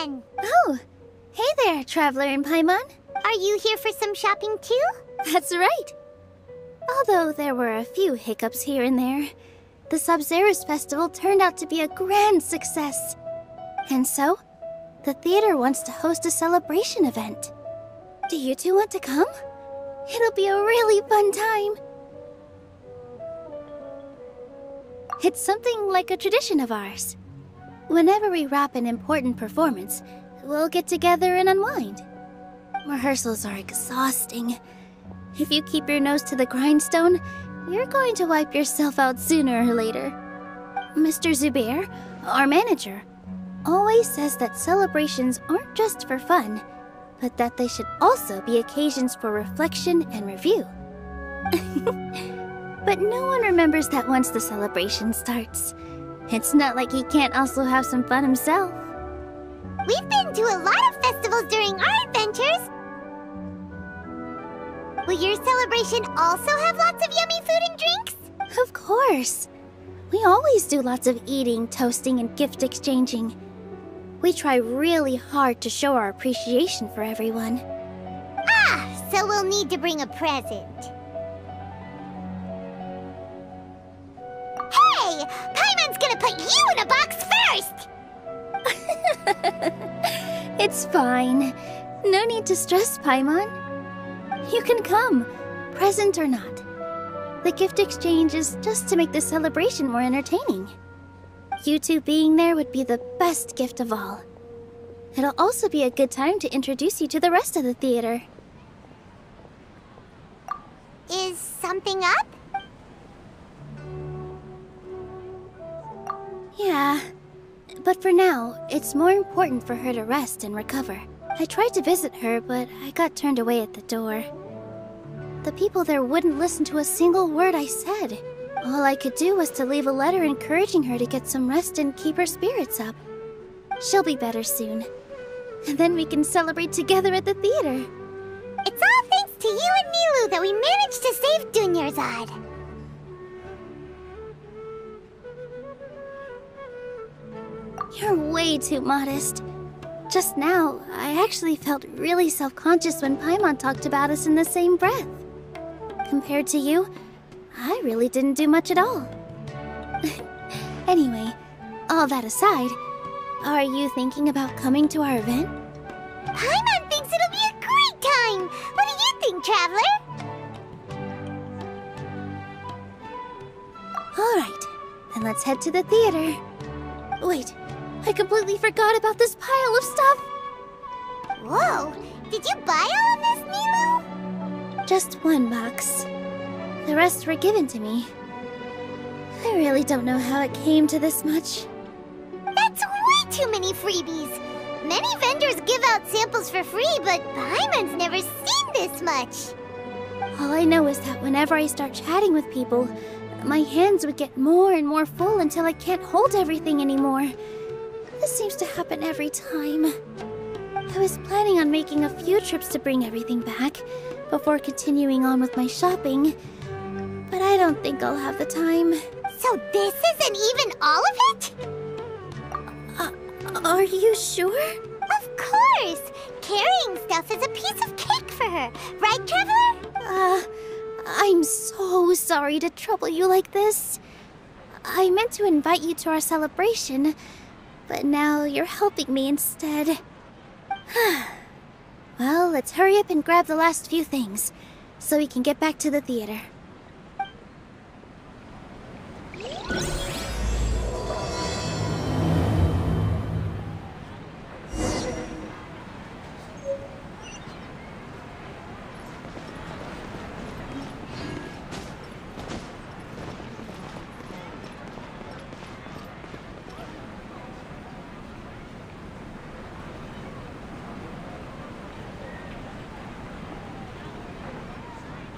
again! Oh, hey there, Traveler and Paimon. Are you here for some shopping too? That's right. Although there were a few hiccups here and there, the Sabzeruz festival turned out to be a grand success. And so, the theater wants to host a celebration event. Do you two want to come? It'll be a really fun time. It's something like a tradition of ours. Whenever we wrap an important performance, we'll get together and unwind. Rehearsals are exhausting. If you keep your nose to the grindstone, you're going to wipe yourself out sooner or later. Mr. Zubair, our manager, always says that celebrations aren't just for fun, but that they should also be occasions for reflection and review. But no one remembers that once the celebration starts. It's not like he can't also have some fun himself. We've been to a lot of festivals during our adventures. Will your celebration also have lots of yummy food and drinks? Of course. We always do lots of eating, toasting, and gift exchanging. We try really hard to show our appreciation for everyone. Ah, so we'll need to bring a present. Hey! Paimon's gonna put you in a box first! It's fine. No need to stress, Paimon. You can come, present or not. The gift exchange is just to make the celebration more entertaining. You two being there would be the best gift of all. It'll also be a good time to introduce you to the rest of the theater. Is something up? Yeah, but for now, it's more important for her to rest and recover. I tried to visit her, but I got turned away at the door. The people there wouldn't listen to a single word I said. All I could do was to leave a letter encouraging her to get some rest and keep her spirits up. She'll be better soon. And then we can celebrate together at the theater. It's all thanks to you and Nilou that we managed to save Dunyarzad. You're way too modest. Just now, I actually felt really self-conscious when Paimon talked about us in the same breath. Compared to you, I really didn't do much at all. Anyway, all that aside, are you thinking about coming to our event? Paimon thinks it'll be a great time! What do you think, Traveler? Alright, then let's head to the theater. Wait, I completely forgot about this pile of stuff! Whoa! Did you buy all of this, Nilou? Just one box. The rest were given to me. I really don't know how it came to this much. That's way too many freebies! Many vendors give out samples for free, but Paimon's never seen this much! All I know is that whenever I start chatting with people, my hands would get more and more full until I can't hold everything anymore. This seems to happen every time. I was planning on making a few trips to bring everything back before continuing on with my shopping, but I don't think I'll have the time. So this isn't even all of it? Are you sure? Of course! Carrying stuff is a piece of cake for her, right, Traveler? I'm so sorry to trouble you like this. I meant to invite you to our celebration, but now you're helping me instead. Well, let's hurry up and grab the last few things, so we can get back to the theater.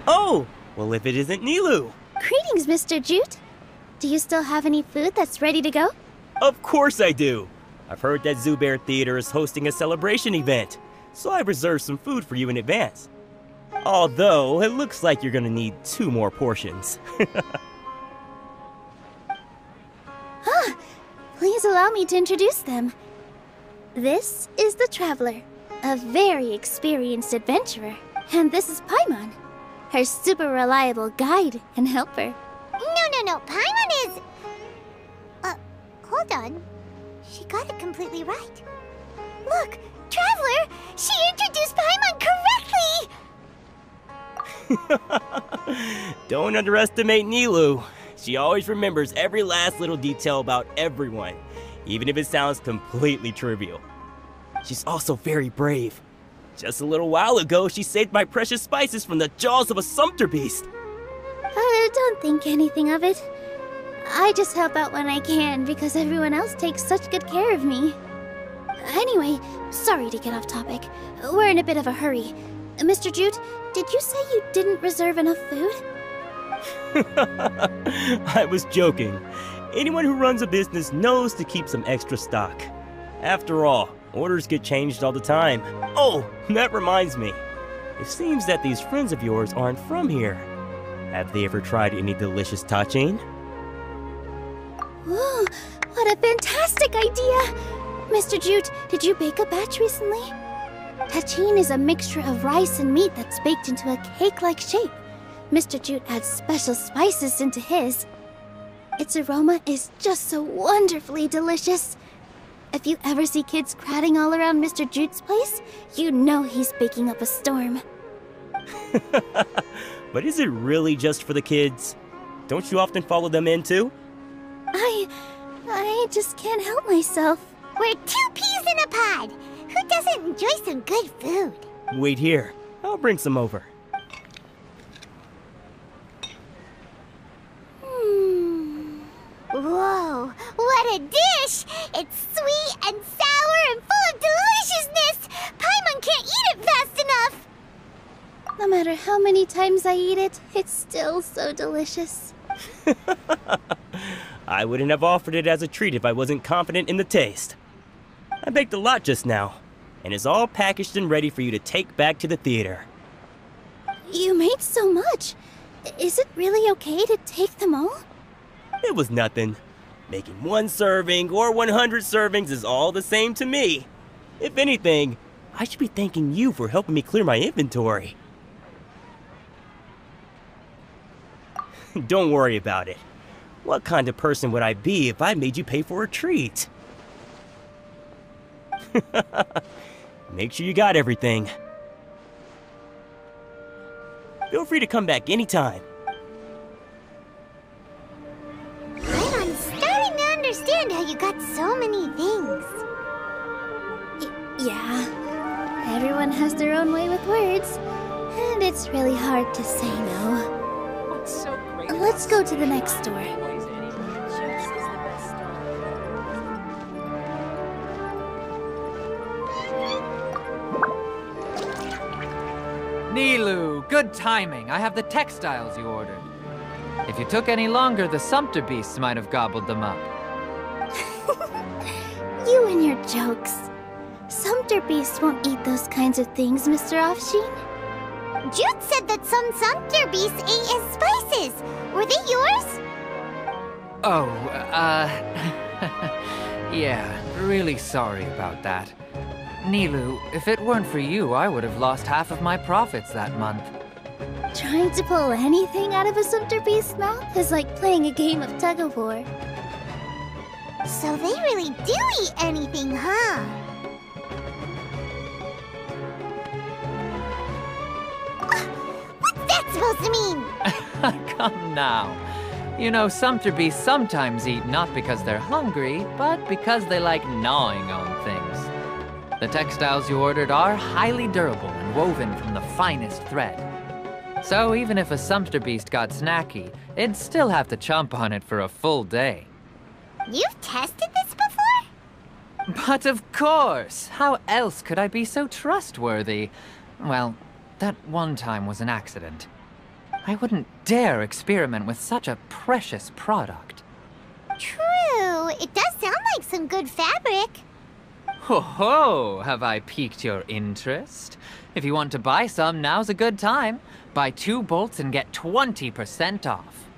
Oh! Well, if it isn't Nilou! Greetings, Mr. Jute. Do you still have any food that's ready to go? Of course I do! I've heard that Zubair Theater is hosting a celebration event, so I've reserved some food for you in advance. Although, it looks like you're gonna need 2 more portions. Please allow me to introduce them. This is the Traveler, a very experienced adventurer. And this is Paimon, her super reliable guide and helper. No. Paimon is... hold on. She got it completely right. Look, Traveler! She introduced Paimon correctly! Don't underestimate Nilou. She always remembers every last little detail about everyone, even if it sounds completely trivial. She's also very brave. Just a little while ago, she saved my precious spices from the jaws of a sumpter beast. Don't think anything of it. I just help out when I can because everyone else takes such good care of me. Anyway, sorry to get off topic. We're in a bit of a hurry. Mr. Jute, did you say you didn't reserve enough food? I was joking. Anyone who runs a business knows to keep some extra stock. After all, orders get changed all the time. Oh, that reminds me. It seems that these friends of yours aren't from here. Have they ever tried any delicious tachin? Whoa, what a fantastic idea! Mr. Jute, did you bake a batch recently? Tachin is a mixture of rice and meat that's baked into a cake-like shape. Mr. Jute adds special spices into his. Its aroma is just so wonderfully delicious. If you ever see kids crowding all around Mr. Jute's place, you know he's baking up a storm. But is it really just for the kids? Don't you often follow them in too? I just can't help myself. We're 2 peas in a pod! Who doesn't enjoy some good food? Wait here. I'll bring some over. Whoa, what a dish! It's sweet and sour and full of deliciousness! Paimon can't eat it fast enough! No matter how many times I eat it, it's still so delicious. I wouldn't have offered it as a treat if I wasn't confident in the taste. I baked a lot just now, and it's all packaged and ready for you to take back to the theater. You made so much. Is it really okay to take them all? It was nothing. Making 1 serving or 100 servings is all the same to me. If anything, I should be thanking you for helping me clear my inventory. Don't worry about it. What kind of person would I be if I made you pay for a treat? Make sure you got everything. Feel free to come back anytime. I'm starting to understand how you got so many things. Yeah. Everyone has their own way with words, and it's really hard to say no. What's so great? Let's go to the next door. Nilou, good timing. I have the textiles you ordered. If you took any longer, the sumpter beasts might have gobbled them up. You and your jokes. Sumpter beasts won't eat those kinds of things, Mr. Offsheen. Jute said that some sumpter beasts ate his spices. Were they yours? Oh, yeah, really sorry about that. Nilou, if it weren't for you, I would have lost half of my profits that month. Trying to pull anything out of a sumpter beast's mouth is like playing a game of tug-of-war. So they really do eat anything, huh? What's that supposed to mean? Come now. You know, sumpter beasts sometimes eat not because they're hungry, but because they like gnawing on things. The textiles you ordered are highly durable and woven from the finest thread. So even if a sumpter beast got snacky, it'd still have to chomp on it for a full day. You've tested this before? But of course! How else could I be so trustworthy? Well, that one time was an accident. I wouldn't dare experiment with such a precious product. True. It does sound like some good fabric. Ho ho! Have I piqued your interest? If you want to buy some, now's a good time. Buy 2 bolts and get 20% off.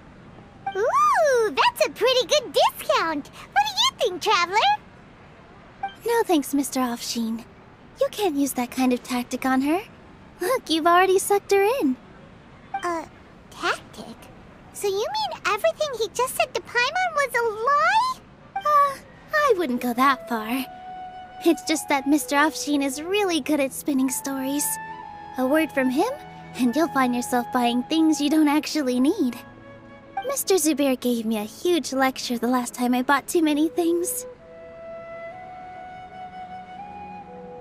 Ooh, that's a pretty good discount. What do you think, Traveler? No thanks, Mr. Offsheen. You can't use that kind of tactic on her. Look, you've already sucked her in. Tactic? So you mean everything he just said to Paimon was a lie? I wouldn't go that far. It's just that Mr. Offsheen is really good at spinning stories. A word from him, and you'll find yourself buying things you don't actually need. Mr. Zubair gave me a huge lecture the last time I bought too many things.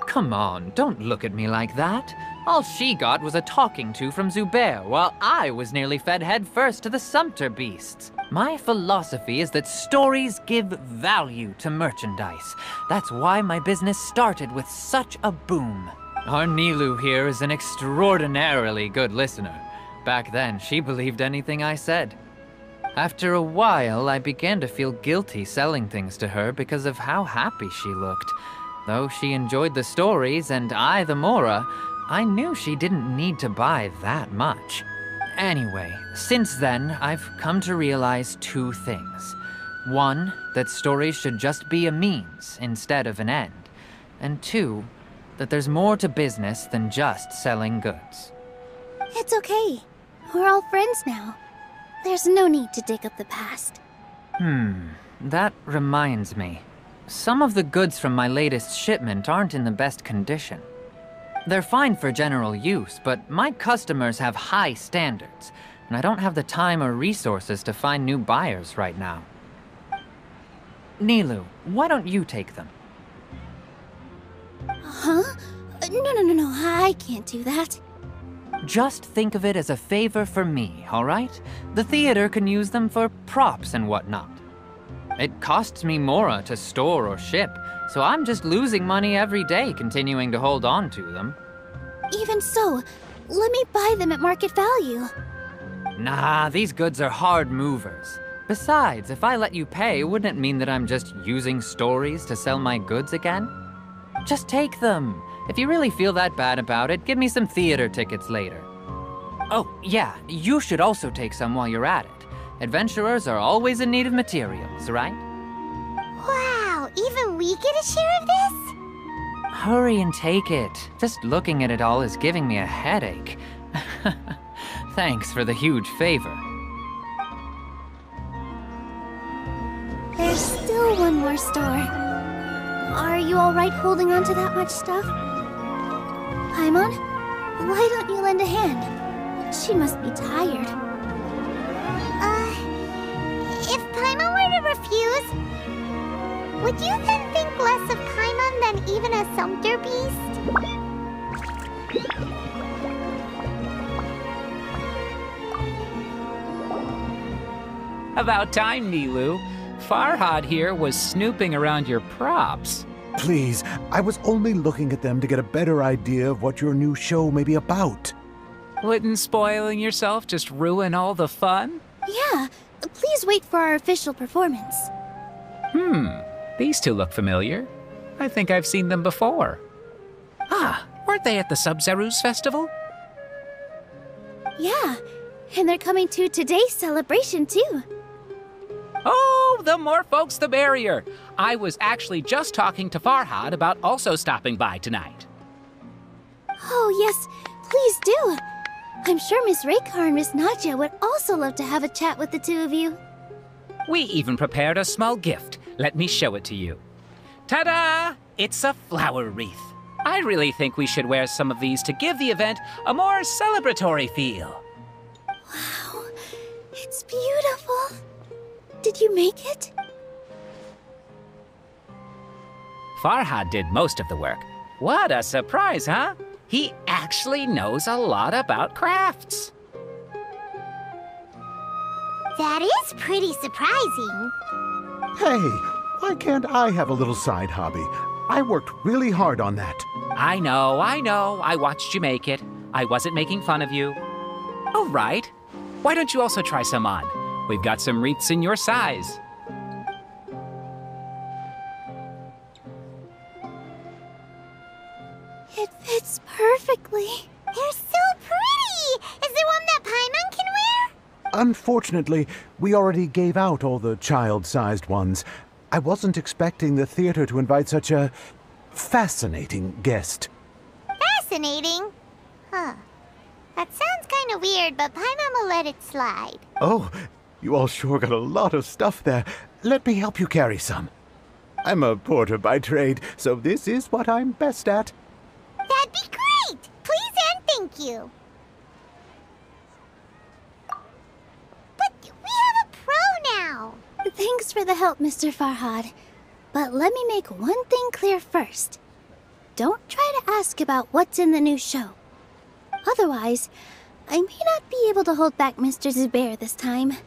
Come on, don't look at me like that. All she got was a talking to from Zubair, while I was nearly fed headfirst to the Sumpter beasts. My philosophy is that stories give value to merchandise. That's why my business started with such a boom. Our Nilou here is an extraordinarily good listener. Back then, she believed anything I said. After a while, I began to feel guilty selling things to her because of how happy she looked. Though she enjoyed the stories and I the Mora, I knew she didn't need to buy that much. Anyway, since then, I've come to realize two things. One, that stories should just be a means instead of an end. And two, that there's more to business than just selling goods. It's okay. We're all friends now. There's no need to dig up the past. That reminds me. Some of the goods from my latest shipment aren't in the best condition. They're fine for general use, but my customers have high standards, and I don't have the time or resources to find new buyers right now. Nilou, why don't you take them? Huh? No, I can't do that. Just think of it as a favor for me, all right? The theater can use them for props and whatnot. It costs me Mora to store or ship, so I'm just losing money every day continuing to hold on to them. Even so, let me buy them at market value. Nah, these goods are hard movers. Besides, if I let you pay, wouldn't it mean that I'm just using stories to sell my goods again? Just take them. If you really feel that bad about it, give me some theater tickets later. Oh, yeah, you should also take some while you're at it. Adventurers are always in need of materials, right? Wow, even we get a share of this? Hurry and take it. Just looking at it all is giving me a headache. Thanks for the huge favor. There's still one more store. Are you alright holding on to that much stuff? Paimon, why don't you lend a hand? She must be tired. If Paimon were to refuse, would you then think less of Paimon than even a Sumpter beast? About time, Nilou. Farhad here was snooping around your props. Please, I was only looking at them to get a better idea of what your new show may be about. Wouldn't spoiling yourself just ruin all the fun? Yeah, please wait for our official performance. These two look familiar. I think I've seen them before. Ah, weren't they at the Sub-Zerus festival? Yeah, and they're coming to today's celebration too. Oh, the more folks the merrier. I was actually just talking to Farhad about also stopping by tonight. Oh yes, please do. I'm sure Miss Raykar and Miss Nadja would also love to have a chat with the two of you. We even prepared a small gift. Let me show it to you. Ta-da! It's a flower wreath. I really think we should wear some of these to give the event a more celebratory feel. Wow, it's beautiful. Did you make it? Farhad did most of the work. What a surprise, huh? He actually knows a lot about crafts. That is pretty surprising. Hey, why can't I have a little side hobby? I worked really hard on that. I know. I watched you make it. I wasn't making fun of you. All right. Why don't you also try some on? We've got some wreaths in your size. It fits perfectly. They're so pretty! Is there one that Paimon can wear? Unfortunately, we already gave out all the child-sized ones. I wasn't expecting the theater to invite such a fascinating guest. Fascinating? Huh. That sounds kind of weird, but Paimon will let it slide. Oh, you all sure got a lot of stuff there. Let me help you carry some. I'm a porter by trade, so this is what I'm best at. That'd be great! Please and thank you. But we have a pro now. Thanks for the help, Mr. Farhad. But let me make one thing clear first. Don't try to ask about what's in the new show. Otherwise, I may not be able to hold back Mr. Zubair this time.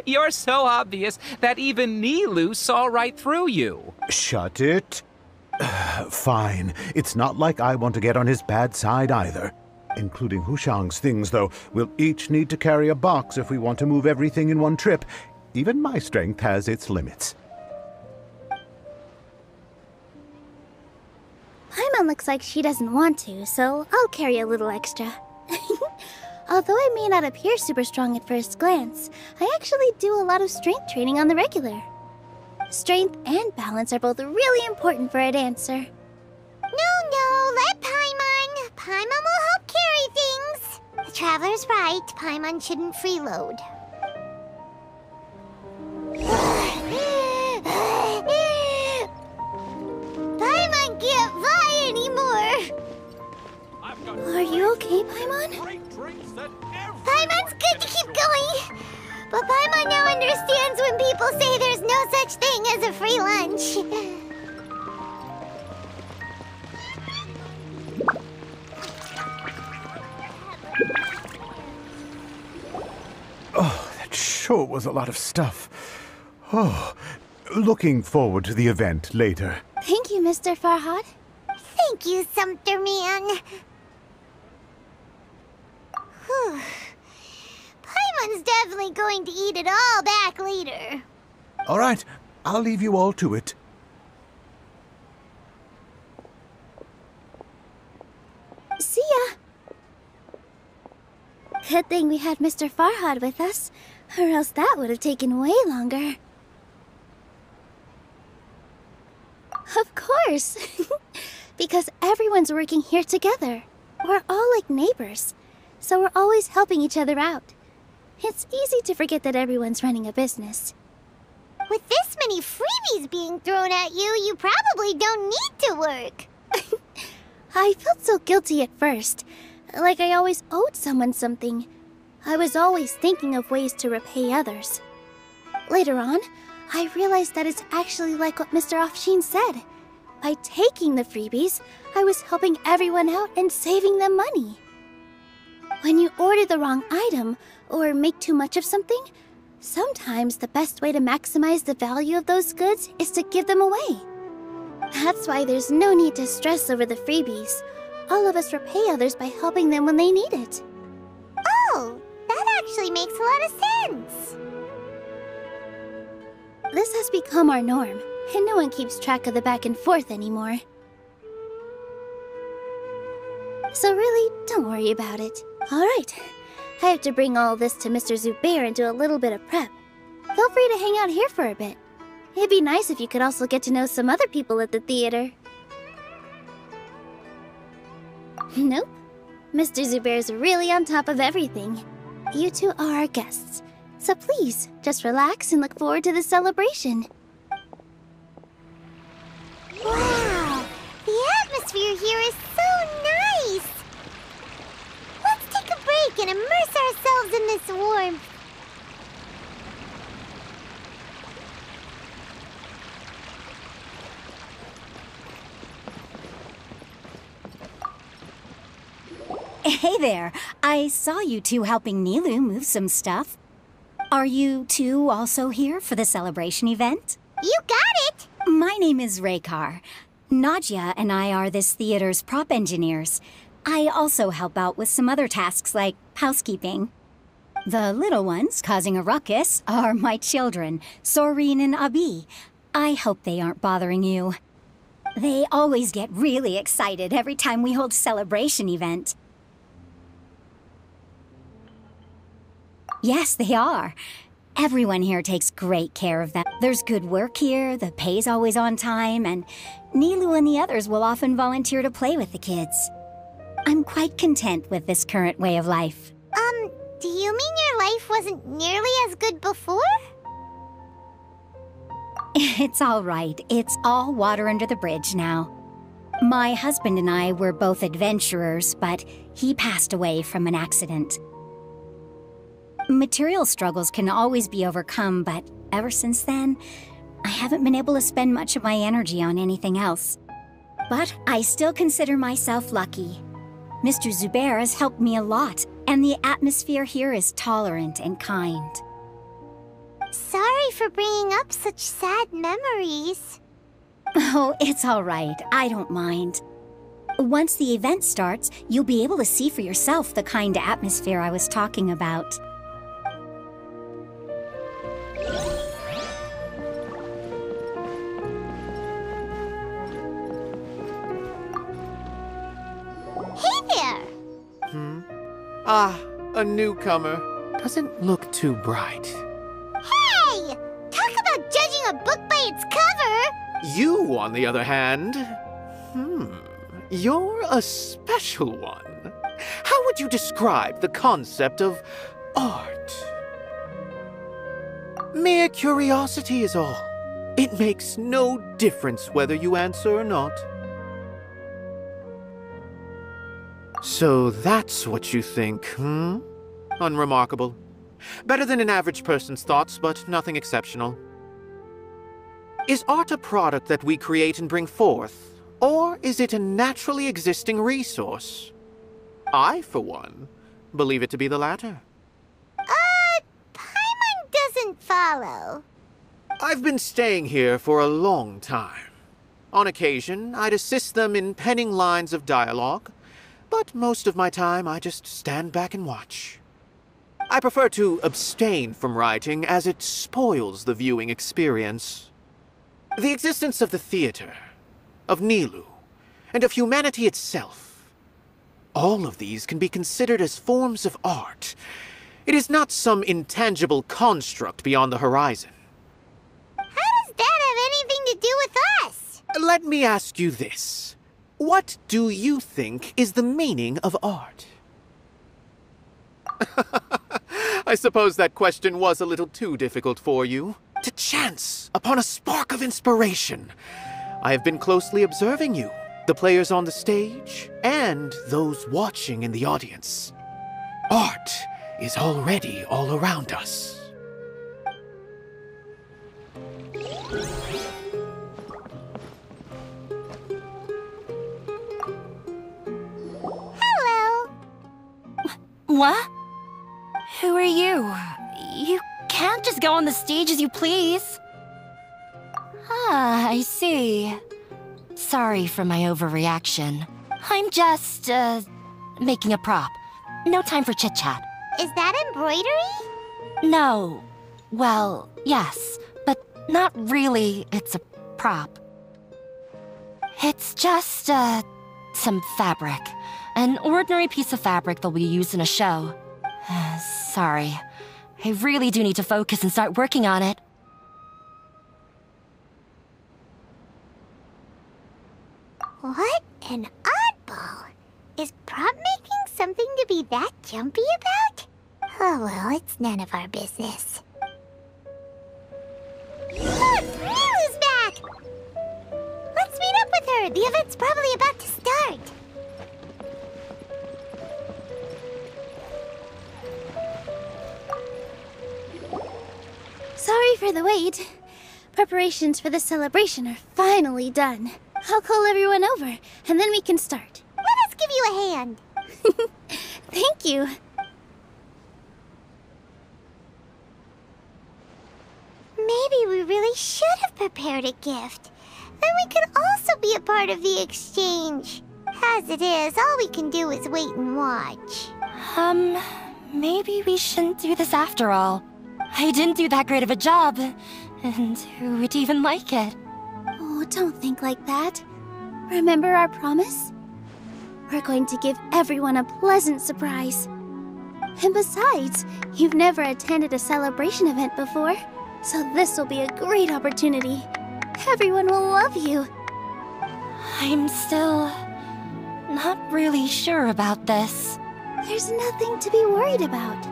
You're so obvious that even Nilou saw right through you. Shut it. Fine. It's not like I want to get on his bad side either. Including Hushang's things, though. We'll each need to carry a box if we want to move everything in one trip. Even my strength has its limits. Paimon looks like she doesn't want to, so I'll carry a little extra. Although I may not appear super strong at first glance, I actually do a lot of strength training on the regular. Strength and balance are both really important for a dancer. No, let Paimon. Paimon will help carry things. The Traveler's right. Paimon shouldn't freeload. Paimon can't fly anymore. Are you okay, Paimon? Paimon's good to keep going. But Paimon now understands when people say there's no such thing as a free lunch. Oh, that sure was a lot of stuff. Oh, looking forward to the event later. Thank you, Mr. Farhad. Thank you, Sumter Man. Whew. Paimon's definitely going to eat it all back later. All right, I'll leave you all to it. See ya! Good thing we had Mr. Farhad with us, or else that would have taken way longer. Of course! Because everyone's working here together. We're all like neighbors, so we're always helping each other out. It's easy to forget that everyone's running a business. With this many freebies being thrown at you, you probably don't need to work. I felt so guilty at first, like I always owed someone something. I was always thinking of ways to repay others. Later on, I realized that it's actually like what Mr. Afshin said. By taking the freebies, I was helping everyone out and saving them money. When you order the wrong item, or make too much of something, sometimes the best way to maximize the value of those goods is to give them away. That's why there's no need to stress over the freebies. All of us repay others by helping them when they need it. Oh, that actually makes a lot of sense. This has become our norm, and no one keeps track of the back and forth anymore. So really, don't worry about it. Alright, I have to bring all this to Mr. Zubair and do a little bit of prep. Feel free to hang out here for a bit. It'd be nice if you could also get to know some other people at the theater. Nope. Mr. Zubair's really on top of everything. You two are our guests, so please, just relax and look forward to the celebration. Wow, the atmosphere here is so nice. Let's take a break and immerse ourselves in this warmth. Hey there, I saw you two helping Nilou move some stuff. Are you two also here for the celebration event? You got it! My name is Raykar. Nadia and I are this theater's prop engineers. I also help out with some other tasks like housekeeping. The little ones causing a ruckus are my children, Soreen and Abi. I hope they aren't bothering you. They always get really excited every time we hold a celebration event. Yes, they are. Everyone here takes great care of them. There's good work here, the pay's always on time, and Nilou and the others will often volunteer to play with the kids. I'm quite content with this current way of life. Do you mean your life wasn't nearly as good before? It's all right. It's all water under the bridge now. My husband and I were both adventurers, but he passed away from an accident. Material struggles can always be overcome, but ever since then, I haven't been able to spend much of my energy on anything else. But I still consider myself lucky. Mr. Zubair has helped me a lot, and the atmosphere here is tolerant and kind. Sorry for bringing up such sad memories. Oh, it's all right. I don't mind. Once the event starts, you'll be able to see for yourself the kind of atmosphere I was talking about. Hey there! Ah, a newcomer. Doesn't look too bright. Hey! Talk about judging a book by its cover! You, on the other hand, you're a special one. How would you describe the concept of art? Mere curiosity is all. It makes no difference whether you answer or not. So that's what you think, Unremarkable. Better than an average person's thoughts, but nothing exceptional. Is art a product that we create and bring forth, or is it a naturally existing resource? I, for one, believe it to be the latter. Paimon doesn't follow. I've been staying here for a long time. On occasion, I'd assist them in penning lines of dialogue, but most of my time I just stand back and watch. I prefer to abstain from writing as it spoils the viewing experience. The existence of the theater, of Nilou, and of humanity itself, all of these can be considered as forms of art. It is not some intangible construct beyond the horizon. How does that have anything to do with us? Let me ask you this. What do you think is the meaning of art? I suppose that question was a little too difficult for you. To chance upon a spark of inspiration. I have been closely observing you, the players on the stage, and those watching in the audience. Art is already all around us. Hello. What? Who are you? You can't just go on the stage as you please. Ah, I see. Sorry for my overreaction. I'm just, making a prop. No time for chit-chat. Is that embroidery? No. Well, yes, but not really. It's a prop. It's just, some fabric. An ordinary piece of fabric that we use in a show. Sorry. I really do need to focus and start working on it. What an oddball. Is prop making something to be that jumpy about? Oh well, it's none of our business. Look! Nilou's back! Let's meet up with her. The event's probably about to start. Sorry for the wait. Preparations for the celebration are finally done. I'll call everyone over, and then we can start. Let us give you a hand. Thank you. Maybe we really should have prepared a gift. Then we could also be a part of the exchange. As it is, all we can do is wait and watch. Maybe we shouldn't do this after all. I didn't do that great of a job, and who would even like it? Oh, don't think like that. Remember our promise? We're going to give everyone a pleasant surprise. And besides, you've never attended a celebration event before, so this will be a great opportunity. Everyone will love you. I'm still not really sure about this. There's nothing to be worried about.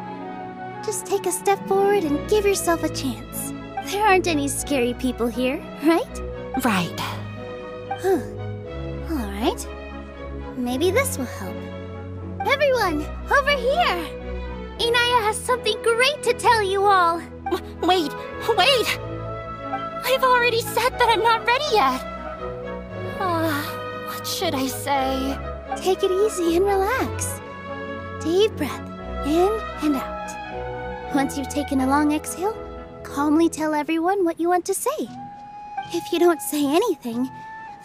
Just take a step forward and give yourself a chance. There aren't any scary people here, right? Right. Huh. Alright. Maybe this will help. Everyone, over here! Inayah has something great to tell you all! Wait! I've already said that I'm not ready yet! What should I say? Take it easy and relax. Deep breath, in and out. Once you've taken a long exhale, calmly tell everyone what you want to say. If you don't say anything,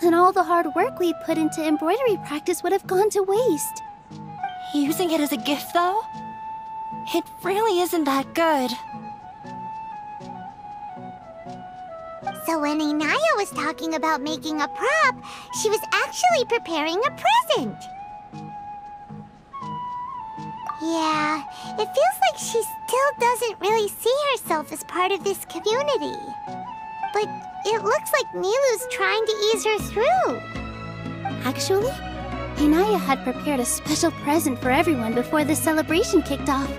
then all the hard work we put into embroidery practice would have gone to waste. Using it as a gift, though? It really isn't that good. So when Inayah was talking about making a prop, she was actually preparing a present. Yeah, it feels like she still doesn't really see herself as part of this community. But it looks like Nilou's trying to ease her through. Actually, Inayah had prepared a special present for everyone before the celebration kicked off.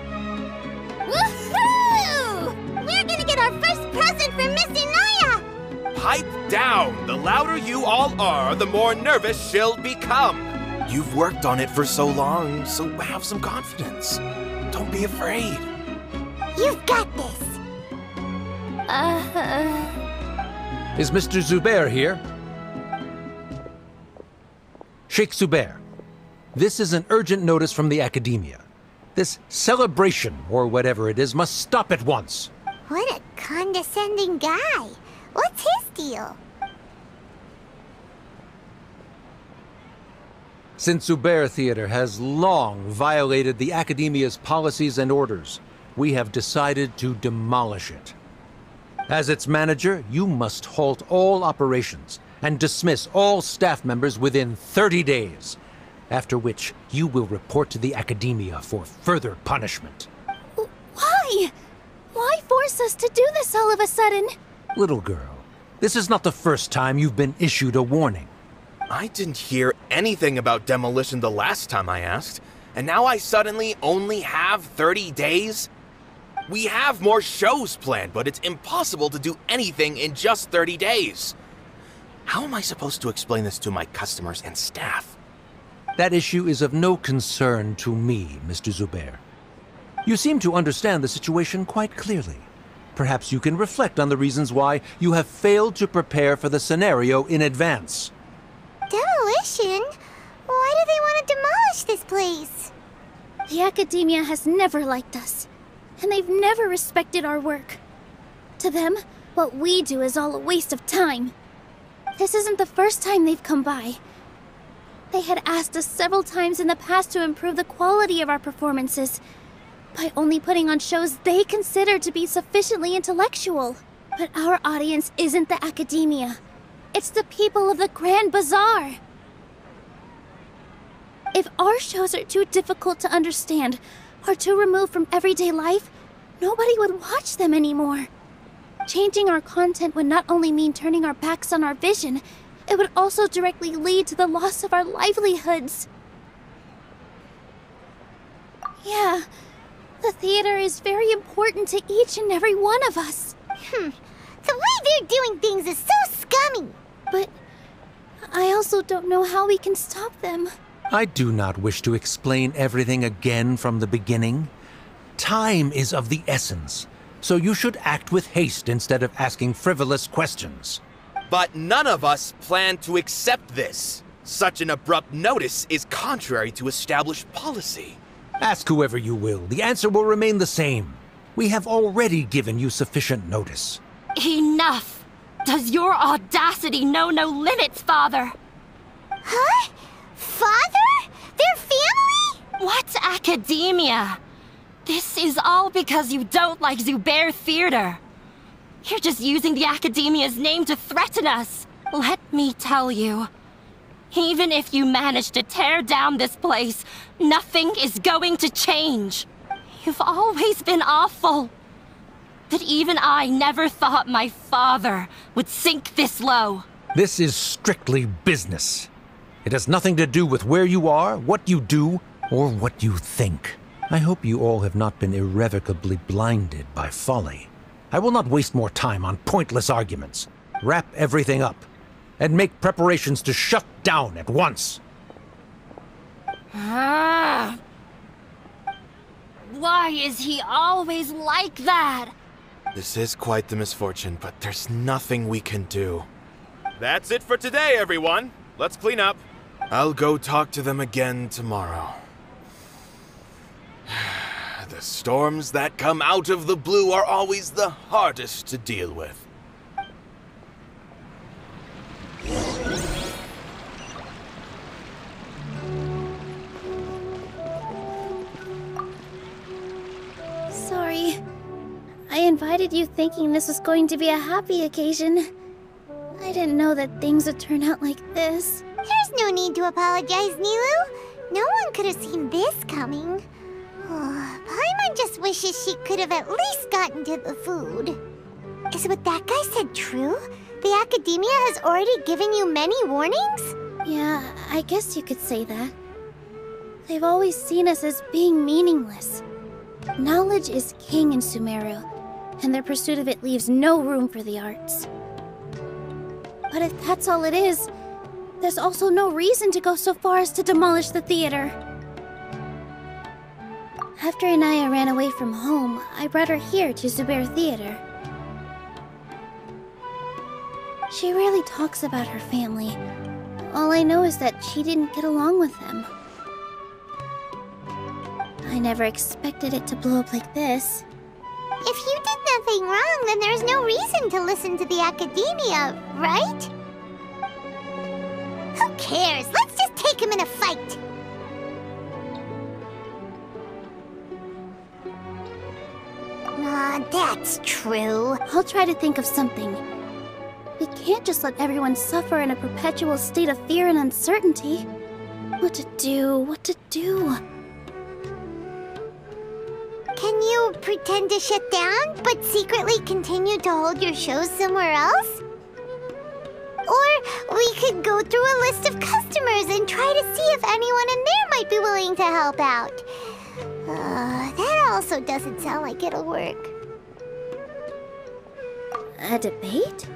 Woohoo! We're gonna get our first present from Miss Inayah! Pipe down! The louder you all are, the more nervous she'll become. You've worked on it for so long, so have some confidence. Don't be afraid. You've got this. Is Mr. Zubair here? Sheikh Zubair, this is an urgent notice from the Akademiya. This celebration, or whatever it is, must stop at once. What a condescending guy. What's his deal? Since Zubair Theater has long violated the Akademiya's policies and orders, we have decided to demolish it. As its manager, you must halt all operations and dismiss all staff members within 30 days, after which you will report to the Akademiya for further punishment. Why? Why force us to do this all of a sudden? Little girl, this is not the first time you've been issued a warning. I didn't hear anything about demolition the last time I asked, and now I suddenly only have 30 days? We have more shows planned, but it's impossible to do anything in just 30 days. How am I supposed to explain this to my customers and staff? That issue is of no concern to me, Mr. Zubair. You seem to understand the situation quite clearly. Perhaps you can reflect on the reasons why you have failed to prepare for the scenario in advance. Demolition? Why do they want to demolish this place? The Akademiya has never liked us, and they've never respected our work. To them, what we do is all a waste of time. This isn't the first time they've come by. They had asked us several times in the past to improve the quality of our performances by only putting on shows they consider to be sufficiently intellectual. But our audience isn't the Akademiya. It's the people of the Grand Bazaar. If our shows are too difficult to understand or too removed from everyday life, nobody would watch them anymore. Changing our content would not only mean turning our backs on our vision, it would also directly lead to the loss of our livelihoods. Yeah, the theater is very important to each and every one of us. The way they're doing things is so scummy. But I also don't know how we can stop them. I do not wish to explain everything again from the beginning. Time is of the essence, so you should act with haste instead of asking frivolous questions. But none of us plan to accept this. Such an abrupt notice is contrary to established policy. Ask whoever you will, the answer will remain the same. We have already given you sufficient notice. Enough! Does your audacity know no limits, Father? Huh? Father? Their family? What Akademiya? This is all because you don't like Zubair Theater. You're just using the Akademiya's name to threaten us. Let me tell you, even if you manage to tear down this place, nothing is going to change. You've always been awful. But even I never thought my father would sink this low. This is strictly business. It has nothing to do with where you are, what you do, or what you think. I hope you all have not been irrevocably blinded by folly. I will not waste more time on pointless arguments. Wrap everything up, and make preparations to shut down at once. Why is he always like that? This is quite the misfortune, but there's nothing we can do. That's it for today, everyone. Let's clean up. I'll go talk to them again tomorrow. The storms that come out of the blue are always the hardest to deal with. Sorry. I invited you thinking this was going to be a happy occasion. I didn't know that things would turn out like this. There's no need to apologize, Nilou. No one could have seen this coming. Paimon just wishes she could have at least gotten to the food. Is what that guy said true? The Akademiya has already given you many warnings? Yeah, I guess you could say that. They've always seen us as being meaningless. Knowledge is king in Sumeru, and their pursuit of it leaves no room for the arts. But if that's all it is, there's also no reason to go so far as to demolish the theater. After Inayah ran away from home, I brought her here to Sumeru Theater. She rarely talks about her family. All I know is that she didn't get along with them. I never expected it to blow up like this. If you did nothing wrong, then there's no reason to listen to the Akademiya, right? Who cares? Let's just take him in a fight! That's true. I'll try to think of something. We can't just let everyone suffer in a perpetual state of fear and uncertainty. What to do? What to do? Can you pretend to shut down, but secretly continue to hold your shows somewhere else? Or we could go through a list of customers and try to see if anyone in there might be willing to help out. That also doesn't sound like it'll work. A debate?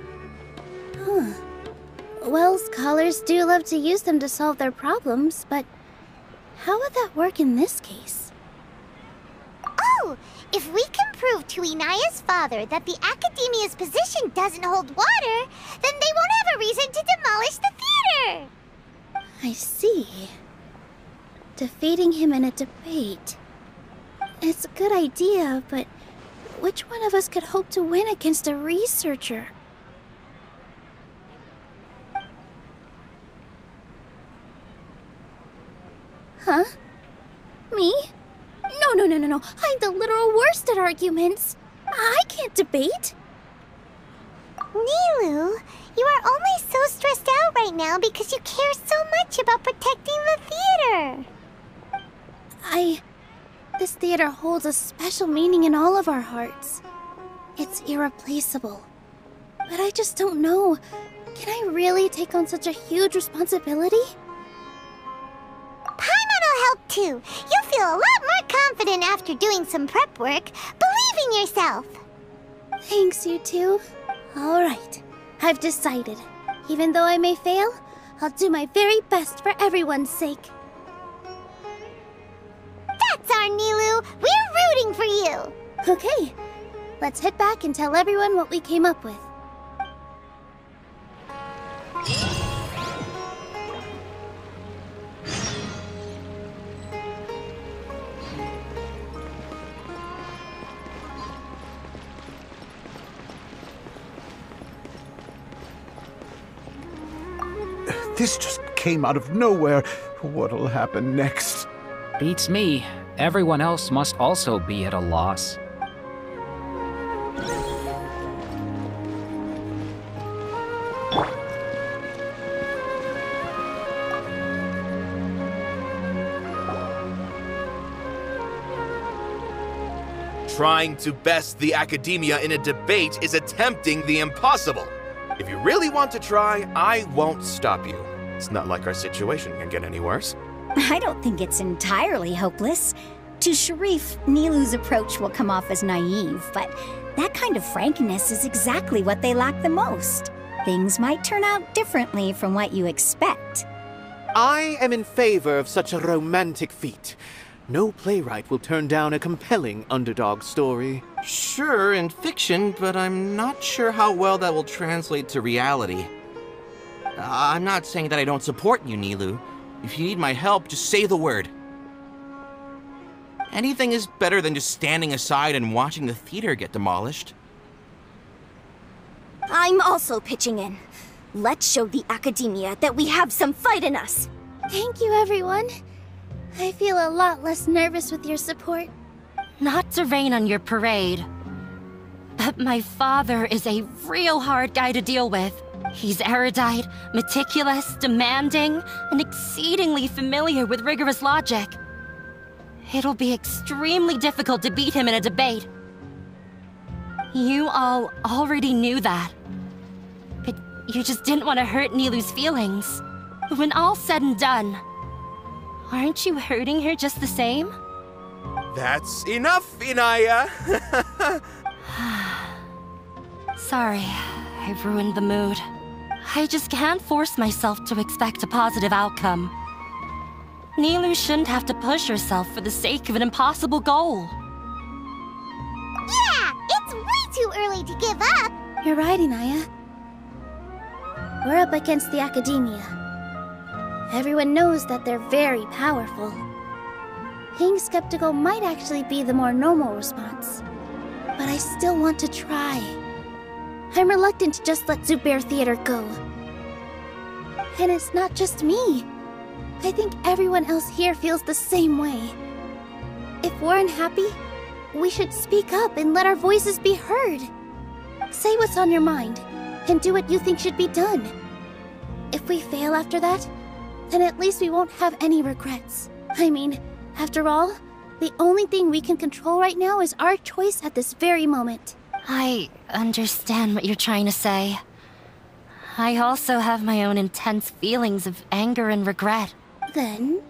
Huh. Well, scholars do love to use them to solve their problems, but how would that work in this case? Oh! If we can prove to Inayah's father that the Akademiya's position doesn't hold water, then they won't have a reason to demolish the theater! I see. Defeating him in a debate. It's a good idea, but which one of us could hope to win against a researcher? Huh? Me? No. I'm the literal worst at arguments. I can't debate. Nilou, you are only so stressed out right now because you care so much about protecting the theater. This theater holds a special meaning in all of our hearts. It's irreplaceable. But I just don't know. Can I really take on such a huge responsibility? Paimon will help too. You'll feel a lot more confident after doing some prep work. Believe in yourself. Thanks, you two. All right. I've decided. Even though I may fail, I'll do my very best for everyone's sake. That's our Nilou. We're rooting for you. Okay. Let's head back and tell everyone what we came up with. This just came out of nowhere. What'll happen next? Beats me. Everyone else must also be at a loss. Trying to best the Akademiya in a debate is attempting the impossible. If you really want to try, I won't stop you. It's not like our situation can get any worse. I don't think it's entirely hopeless. To Sharif, Nilou's approach will come off as naive, but that kind of frankness is exactly what they lack the most. Things might turn out differently from what you expect. I am in favor of such a romantic feat. No playwright will turn down a compelling underdog story. Sure, in fiction, but I'm not sure how well that will translate to reality. I'm not saying that I don't support you, Nilou. If you need my help, just say the word. Anything is better than just standing aside and watching the theater get demolished. I'm also pitching in. Let's show the Akademiya that we have some fight in us. Thank you, everyone. I feel a lot less nervous with your support. Not to rain on your parade, but my father is a real hard guy to deal with. He's erudite, meticulous, demanding, and exceedingly familiar with rigorous logic. It'll be extremely difficult to beat him in a debate. You all already knew that. But you just didn't want to hurt Nilou's feelings. When all's said and done, aren't you hurting her just the same? That's enough, Inayah! Sorry, I've ruined the mood. I just can't force myself to expect a positive outcome. Nilou shouldn't have to push herself for the sake of an impossible goal. Yeah, it's way too early to give up. You're right, Inayah. We're up against the Akademiya. Everyone knows that they're very powerful. Being skeptical might actually be the more normal response. But I still want to try. I'm reluctant to just let Zubair Theater go. And it's not just me. I think everyone else here feels the same way. If we're unhappy, we should speak up and let our voices be heard. Say what's on your mind, and do what you think should be done. If we fail after that, then at least we won't have any regrets. I mean, after all, the only thing we can control right now is our choice at this very moment. I understand what you're trying to say. I also have my own intense feelings of anger and regret. Then,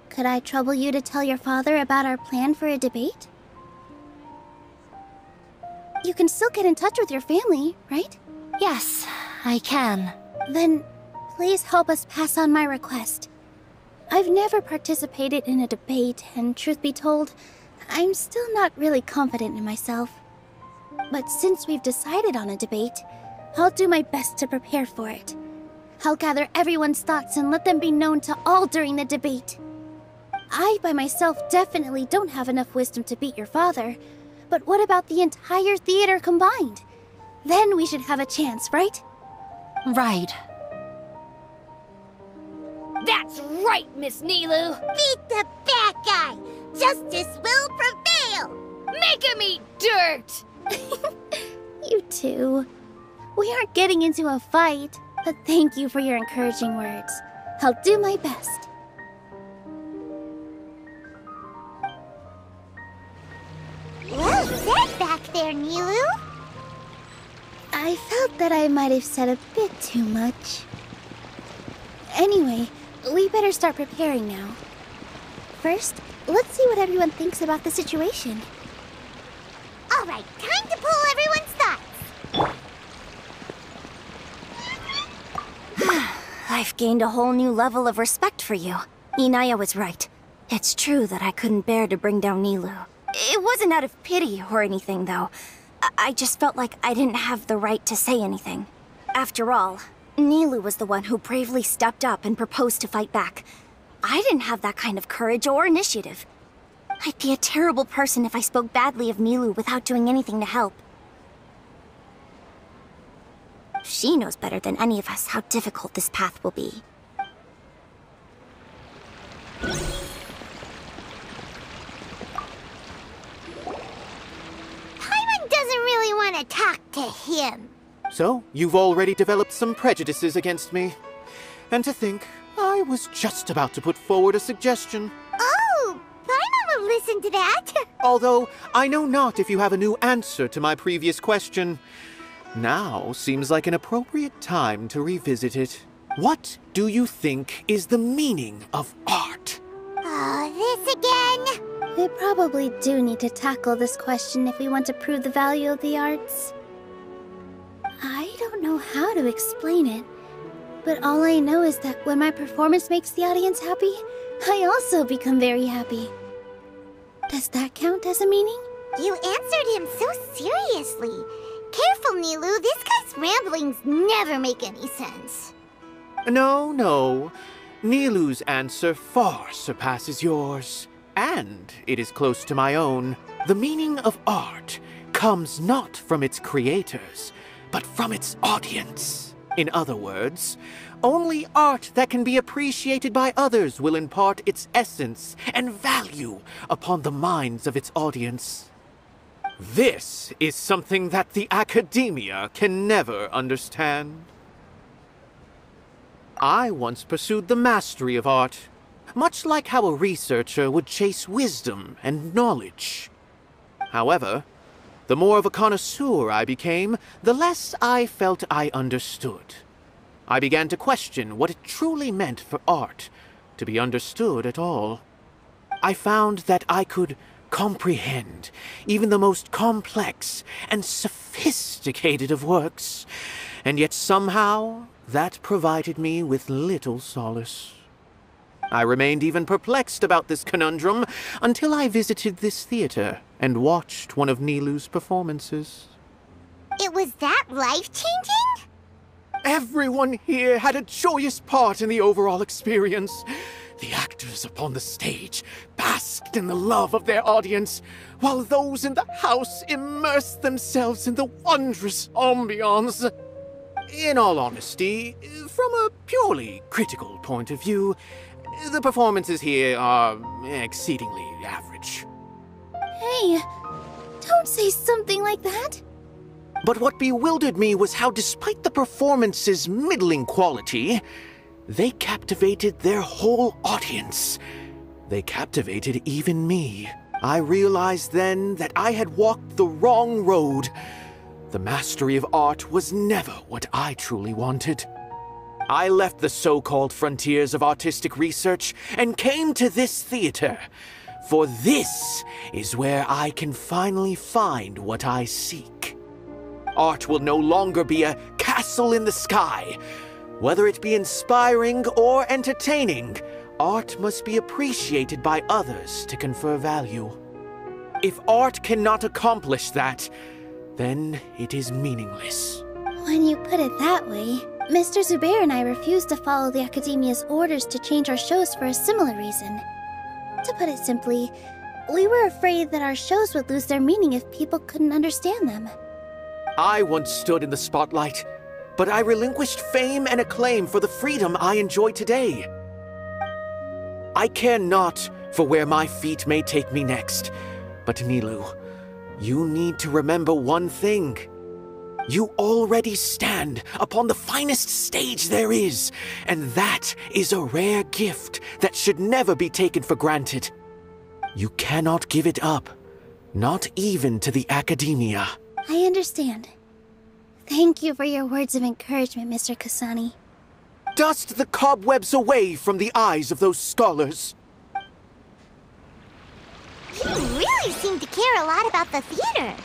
could I trouble you to tell your father about our plan for a debate? You can still get in touch with your family, right? Yes, I can. Then, please help us pass on my request. I've never participated in a debate, and truth be told, I'm still not really confident in myself. But since we've decided on a debate, I'll do my best to prepare for it. I'll gather everyone's thoughts and let them be known to all during the debate. I, by myself, definitely don't have enough wisdom to beat your father. But what about the entire theater combined? Then we should have a chance, right? Right. That's right, Miss Nilou! Beat the bad guy! Justice will prevail! Make him eat dirt! You too. We aren't getting into a fight, but thank you for your encouraging words. I'll do my best. Well said back there, Nilou. I felt that I might have said a bit too much. Anyway, we better start preparing now. First, let's see what everyone thinks about the situation. All right, time to pull everyone's thoughts. I've gained a whole new level of respect for you. Inayah was right. It's true that I couldn't bear to bring down Nilou. It wasn't out of pity or anything, though. I just felt like I didn't have the right to say anything. After all, Nilou was the one who bravely stepped up and proposed to fight back. I didn't have that kind of courage or initiative. I'd be a terrible person if I spoke badly of Nilou without doing anything to help. She knows better than any of us how difficult this path will be. Paimon doesn't really want to talk to him. So, you've already developed some prejudices against me. And to think, I was just about to put forward a suggestion. Oh, Paimon will listen to that. Although, I know not if you have a new answer to my previous question. Now seems like an appropriate time to revisit it. What do you think is the meaning of art? Oh, this again? We probably do need to tackle this question if we want to prove the value of the arts. I don't know how to explain it, but all I know is that when my performance makes the audience happy, I also become very happy. Does that count as a meaning? You answered him so seriously. Careful, Nilou. This guy's ramblings never make any sense. No. Nilou's answer far surpasses yours. And it is close to my own. The meaning of art comes not from its creators, but from its audience. In other words, only art that can be appreciated by others will impart its essence and value upon the minds of its audience. This is something that the Akademiya can never understand. I once pursued the mastery of art, much like how a researcher would chase wisdom and knowledge. However, the more of a connoisseur I became, the less I felt I understood. I began to question what it truly meant for art to be understood at all. I found that I could comprehend even the most complex and sophisticated of works, and yet somehow that provided me with little solace. I remained even perplexed about this conundrum until I visited this theater and watched one of Nilou's performances. It was that life-changing? Everyone here had a joyous part in the overall experience. The actors upon the stage basked in the love of their audience, while those in the house immersed themselves in the wondrous ambiance. In all honesty, from a purely critical point of view, the performances here are exceedingly average. Hey, don't say something like that. But what bewildered me was how, despite the performance's middling quality, they captivated their whole audience. They captivated even me. I realized then that I had walked the wrong road. The mastery of art was never what I truly wanted. I left the so-called frontiers of artistic research and came to this theater, for this is where I can finally find what I seek. Art will no longer be a castle in the sky. Whether it be inspiring or entertaining, art must be appreciated by others to confer value. If art cannot accomplish that, then it is meaningless. When you put it that way, Mr. Zubair and I refused to follow the Akademiya's orders to change our shows for a similar reason. To put it simply, we were afraid that our shows would lose their meaning if people couldn't understand them. I once stood in the spotlight, but I relinquished fame and acclaim for the freedom I enjoy today. I care not for where my feet may take me next, but Nilou, you need to remember one thing. You already stand upon the finest stage there is, and that is a rare gift that should never be taken for granted. You cannot give it up, not even to the Akademiya. I understand. Thank you for your words of encouragement, Mr. Kasani. Dust the cobwebs away from the eyes of those scholars. You really seem to care a lot about the theater.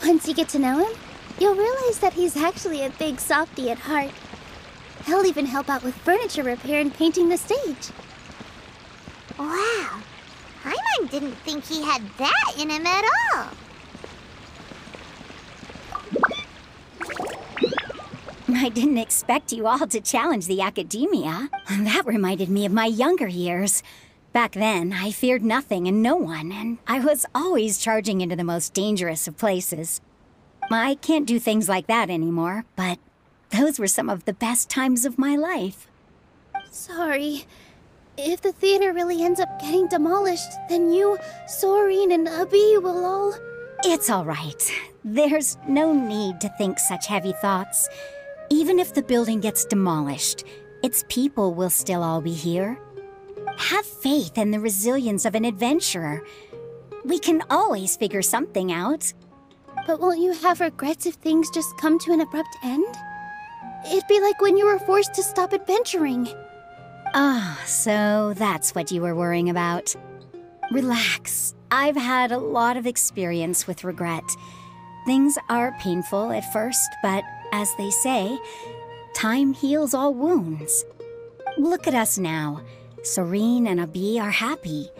Once you get to know him, you'll realize that he's actually a big softie at heart. He'll even help out with furniture repair and painting the stage. Wow. Paimon didn't think he had that in him at all. I didn't expect you all to challenge the Akademiya. That reminded me of my younger years. Back then, I feared nothing and no one, and I was always charging into the most dangerous of places. I can't do things like that anymore, but those were some of the best times of my life. Sorry. If the theater really ends up getting demolished, then you, Soren, and Abi will all... It's all right. There's no need to think such heavy thoughts. Even if the building gets demolished, its people will still all be here. Have faith in the resilience of an adventurer. We can always figure something out. But won't you have regrets if things just come to an abrupt end? It'd be like when you were forced to stop adventuring. Ah, so that's what you were worrying about. Relax. I've had a lot of experience with regret. Things are painful at first, but as they say, time heals all wounds. Look at us now. Serene and Abi are happy.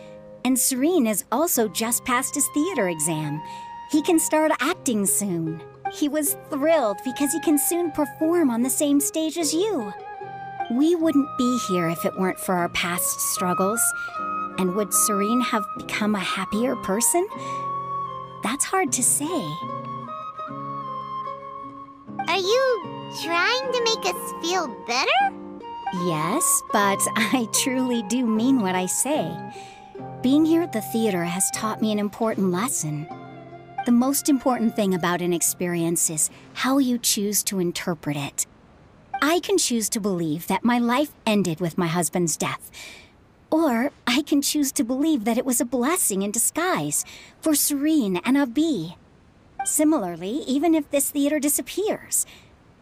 And Serene has also just passed his theater exam. He can start acting soon. He was thrilled because he can soon perform on the same stage as you. We wouldn't be here if it weren't for our past struggles. And would Serene have become a happier person? That's hard to say. Are you trying to make us feel better? Yes, but I truly do mean what I say. Being here at the theater has taught me an important lesson. The most important thing about an experience is how you choose to interpret it. I can choose to believe that my life ended with my husband's death. Or I can choose to believe that it was a blessing in disguise for Serene and Abi. Similarly, even if this theater disappears,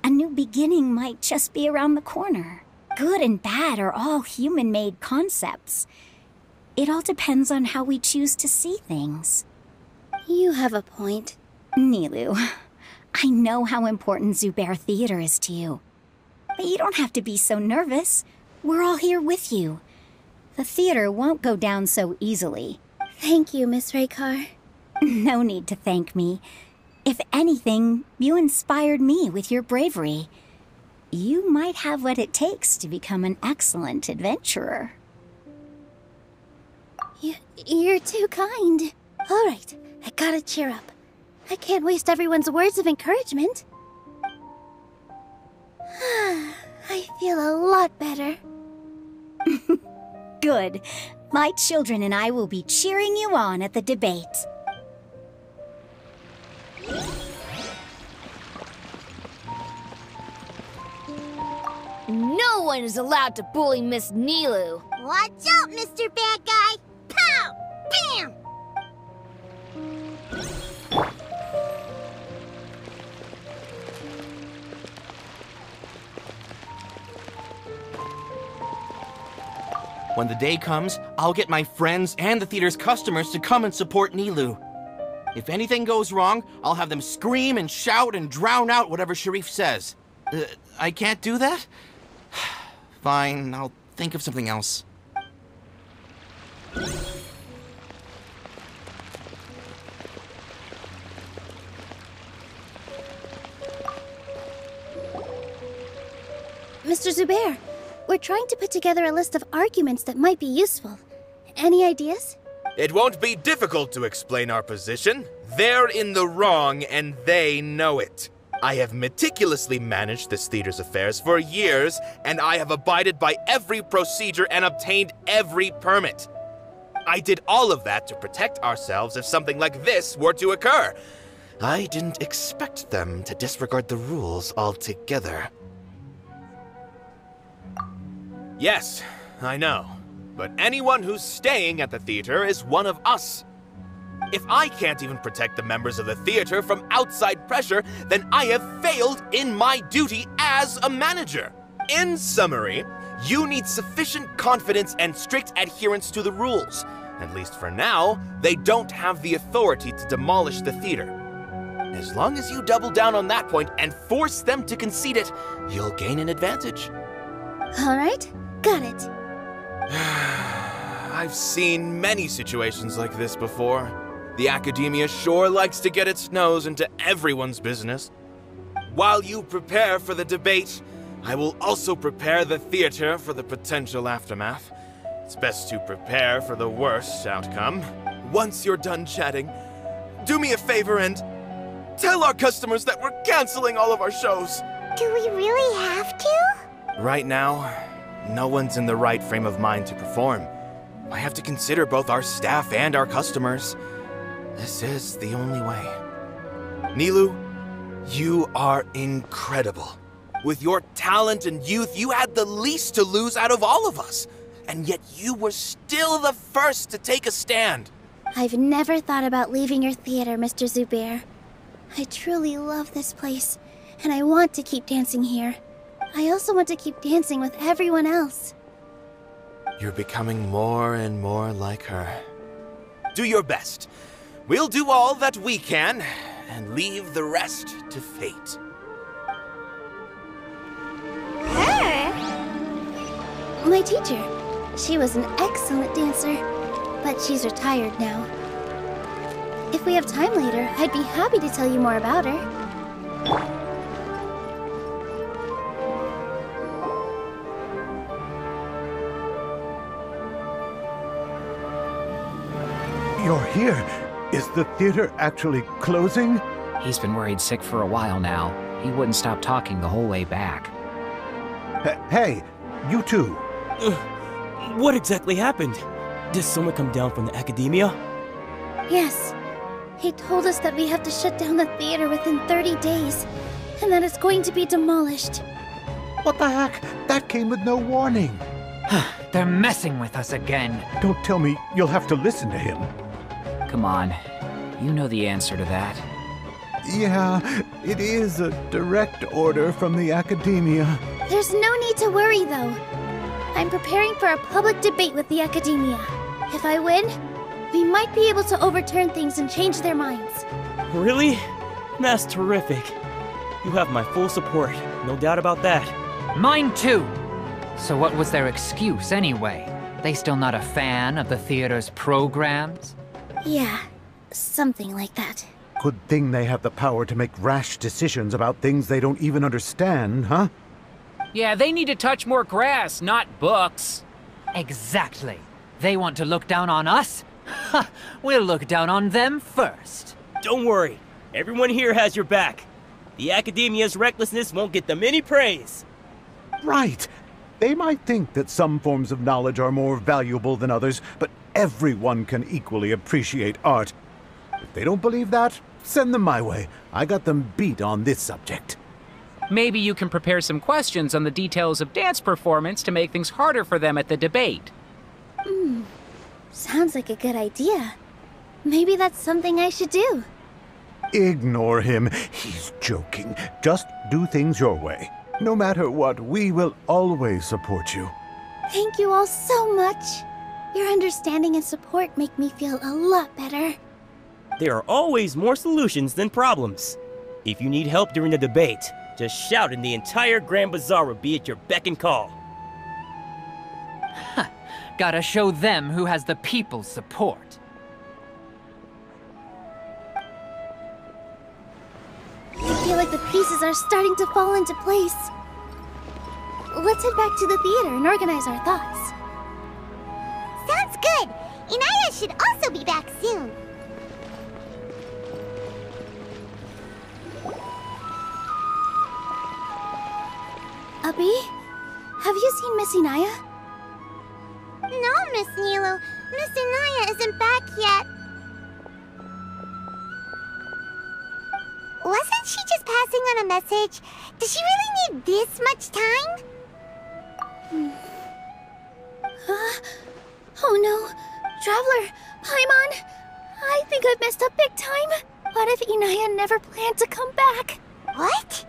a new beginning might just be around the corner. Good and bad are all human-made concepts. It all depends on how we choose to see things. You have a point. Nilou, I know how important Zubair Theater is to you. But you don't have to be so nervous. We're all here with you. The theater won't go down so easily. Thank you, Miss Raykar. No need to thank me. If anything, you inspired me with your bravery. You might have what it takes to become an excellent adventurer. You're too kind. All right, I gotta cheer up. I can't waste everyone's words of encouragement. I feel a lot better. Good. My children and I will be cheering you on at the debate. No one is allowed to bully Miss Nilou. Watch out, Mr. Bad Guy! Pow! Bam! When the day comes, I'll get my friends and the theater's customers to come and support Nilou. If anything goes wrong, I'll have them scream and shout and drown out whatever Sharif says. I can't do that? Fine, I'll think of something else. Mr. Zubair, we're trying to put together a list of arguments that might be useful. Any ideas? It won't be difficult to explain our position. They're in the wrong, and they know it. I have meticulously managed this theater's affairs for years, and I have abided by every procedure and obtained every permit. I did all of that to protect ourselves if something like this were to occur. I didn't expect them to disregard the rules altogether. Yes, I know. But anyone who's staying at the theater is one of us. If I can't even protect the members of the theater from outside pressure, then I have failed in my duty as a manager. In summary, you need sufficient confidence and strict adherence to the rules. At least for now, they don't have the authority to demolish the theater. As long as you double down on that point and force them to concede it, you'll gain an advantage. All right, got it. I've seen many situations like this before. The Akademiya sure likes to get its nose into everyone's business. While you prepare for the debate, I will also prepare the theater for the potential aftermath. It's best to prepare for the worst outcome. Once you're done chatting, do me a favor and tell our customers that we're canceling all of our shows. Do we really have to? Right now, no one's in the right frame of mind to perform. I have to consider both our staff and our customers. This is the only way. Nilou, you are incredible. With your talent and youth, you had the least to lose out of all of us. and yet you were still the first to take a stand. I've never thought about leaving your theater, Mr. Zubair. I truly love this place, and I want to keep dancing here. I also want to keep dancing with everyone else. You're becoming more and more like her. Do your best. We'll do all that we can, and leave the rest to fate. My teacher. She was an excellent dancer, but she's retired now. If we have time later, I'd be happy to tell you more about her. You're here. Is the theater actually closing? He's been worried sick for a while now. He wouldn't stop talking the whole way back. Hey, you two. What exactly happened? Did someone come down from the Akademiya? Yes. He told us that we have to shut down the theater within 30 days, and that it's going to be demolished. What the heck? That came with no warning. They're messing with us again. Don't tell me you'll have to listen to him. Come on. You know the answer to that. Yeah, it is a direct order from the Akademiya. There's no need to worry, though. I'm preparing for a public debate with the Akademiya. If I win, we might be able to overturn things and change their minds. Really? That's terrific. You have my full support, no doubt about that. Mine too! So what was their excuse anyway? They still not a fan of the theater's programs? Yeah, something like that. Good thing they have the power to make rash decisions about things they don't even understand, huh? Yeah, they need to touch more grass, not books. Exactly. They want to look down on us? Ha! We'll look down on them first. Don't worry. Everyone here has your back. The Akademiya's recklessness won't get them any praise. Right. They might think that some forms of knowledge are more valuable than others, but everyone can equally appreciate art. If they don't believe that, send them my way. I got them beat on this subject. Maybe you can prepare some questions on the details of dance performance to make things harder for them at the debate. Sounds like a good idea. Maybe that's something I should do. Ignore him. He's joking. Just do things your way. No matter what, we will always support you. Thank you all so much. Your understanding and support make me feel a lot better. There are always more solutions than problems. If you need help during the debate, just shout and the entire Grand Bazaar will be at your beck and call. Gotta show them who has the people's support. I feel like the pieces are starting to fall into place. Let's head back to the theater and organize our thoughts. Sounds good. Inayah should also be back soon. Abi, have you seen Miss Inayah? No, Miss Nilou. Miss Inayah isn't back yet. Wasn't she just passing on a message? Does she really need this much time? Oh no. Traveler, Paimon, I think I've messed up big time. What if Inayah never planned to come back? What?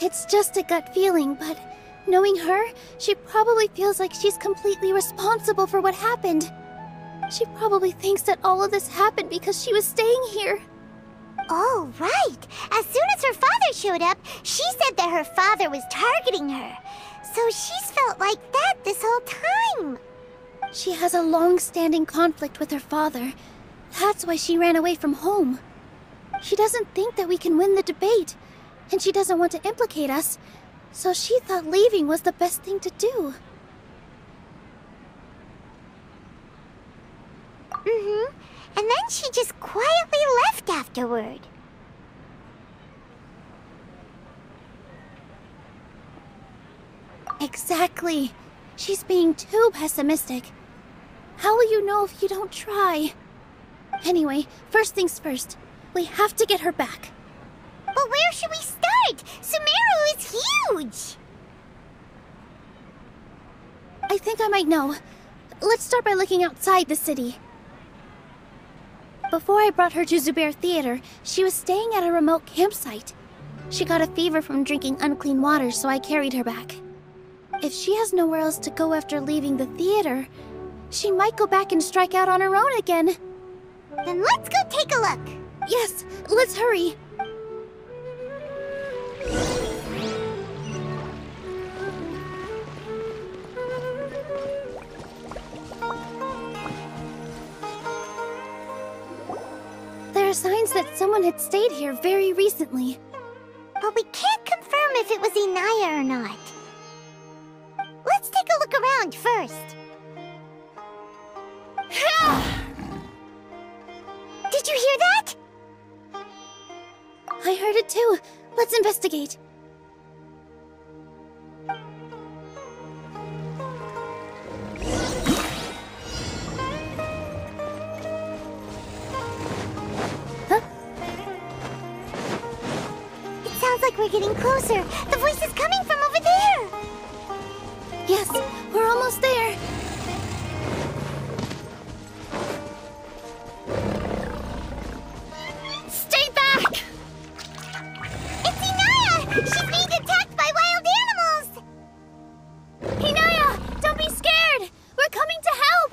It's just a gut feeling, but knowing her, she probably feels like she's completely responsible for what happened. She probably thinks that all of this happened because she was staying here. Oh, right. As soon as her father showed up, she said that her father was targeting her. So she's felt like that this whole time. She has a long-standing conflict with her father. That's why she ran away from home. She doesn't think that we can win the debate, and she doesn't want to implicate us, so she thought leaving was the best thing to do. And then she just quietly left afterward. Exactly. She's being too pessimistic. How will you know if you don't try? Anyway, first things first. We have to get her back. But where should we start? Sumeru is huge! think I might know. Let's start by looking outside the city. Before I brought her to Zubair Theater, she was staying at a remote campsite. She got a fever from drinking unclean water, so I carried her back. If she has nowhere else to go after leaving the theater, she might go back and strike out on her own again. Then let's go take a look. Yes, let's hurry. There are signs that someone had stayed here very recently. But we can't confirm if it was Inayah or not. Let's take a look around first. Did you hear that? I heard it too. Let's investigate. Sounds like we're getting closer. The voice is coming from over there. Yes, we're almost there. Stay back! It's Inayah! She's being attacked by wild animals! Inayah, don't be scared! We're coming to help!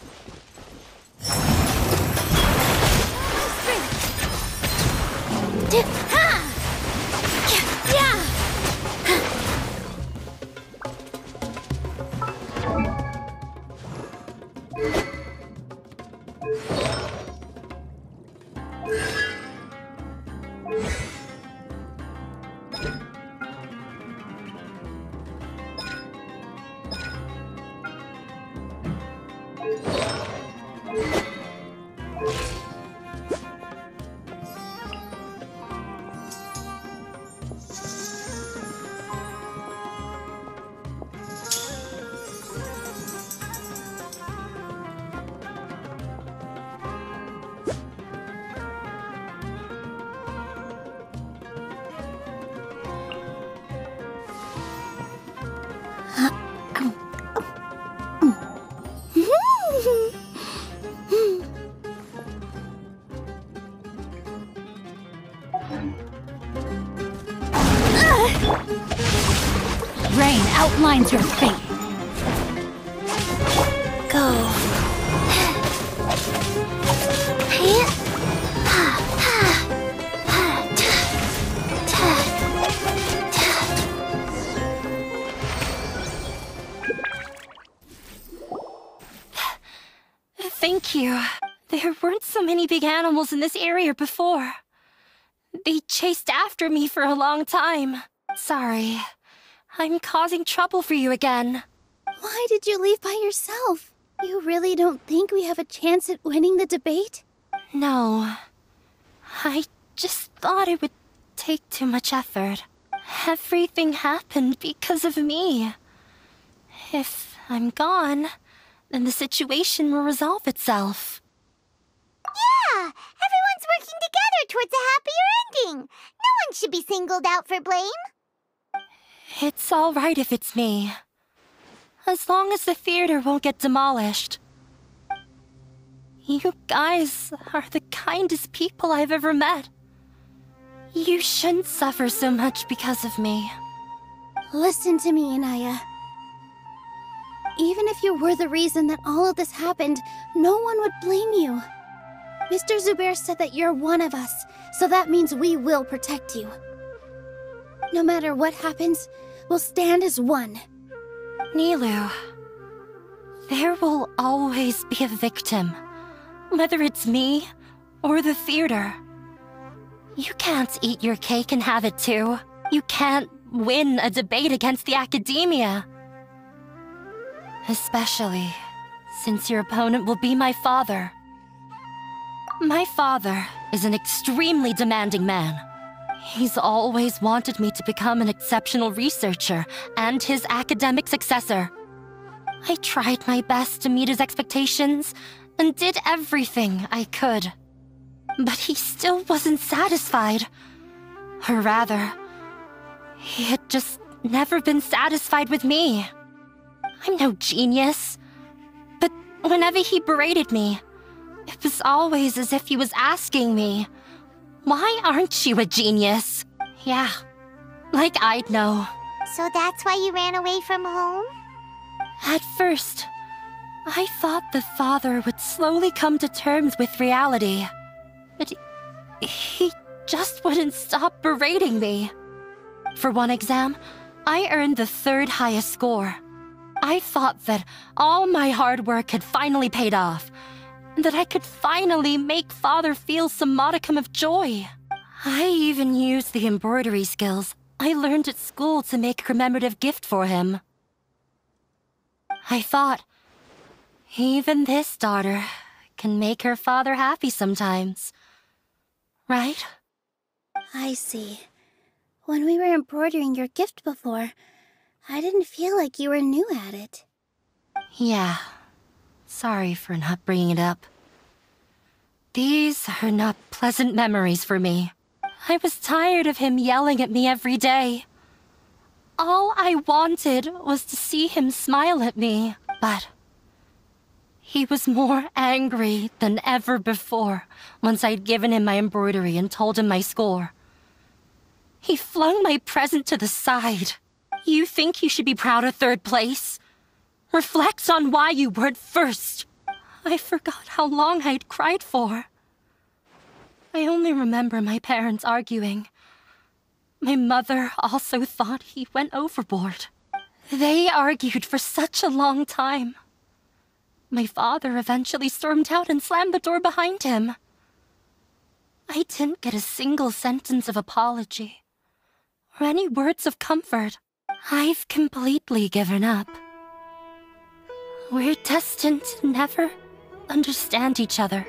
Rain outlines your fate. Go. Thank you. There weren't so many big animals in this area before. They chased after me for a long time. Sorry. I'm causing trouble for you again. Why did you leave by yourself? You really don't think we have a chance at winning the debate? No. I just thought it would take too much effort. Everything happened because of me. If I'm gone, then the situation will resolve itself. Yeah! Everyone's working together towards a happier ending. No one should be singled out for blame. It's all right if it's me. As long as the theater won't get demolished. You guys are the kindest people I've ever met. You shouldn't suffer so much because of me. Listen to me, Inayah. Even if you were the reason that all of this happened, no one would blame you. Mr. Zubair said that you're one of us, so that means we will protect you. No matter what happens, we'll stand as one. Nilou, there will always be a victim, whether it's me or the theater. You can't eat your cake and have it too. You can't win a debate against the Akademiya. Especially since your opponent will be my father. My father is an extremely demanding man. He's always wanted me to become an exceptional researcher and his academic successor. I tried my best to meet his expectations and did everything I could. But he still wasn't satisfied. Or rather, he had just never been satisfied with me. I'm no genius. Whenever he berated me, it was always as if he was asking me, "Why aren't you a genius?" Yeah, like I'd know. So that's why you ran away from home? At first, I thought the father would slowly come to terms with reality. But he just wouldn't stop berating me. For one exam, I earned the 3rd highest score. I thought that all my hard work had finally paid off, and that I could finally make Father feel some modicum of joy. I even used the embroidery skills I learned at school to make a commemorative gift for him. I thought, even this daughter can make her father happy sometimes. Right? I see. When we were embroidering your gift before, I didn't feel like you were new at it. Yeah. Sorry for not bringing it up. These are not pleasant memories for me. I was tired of him yelling at me every day. All I wanted was to see him smile at me, but he was more angry than ever before once I'd given him my embroidery and told him my score. He flung my present to the side. You think you should be proud of 3rd place? Reflect on why you weren't first. I forgot how long I'd cried for. I only remember my parents arguing. My mother also thought he went overboard. They argued for such a long time. My father eventually stormed out and slammed the door behind him. I didn't get a single sentence of apology or any words of comfort. I've completely given up. We're destined to never understand each other.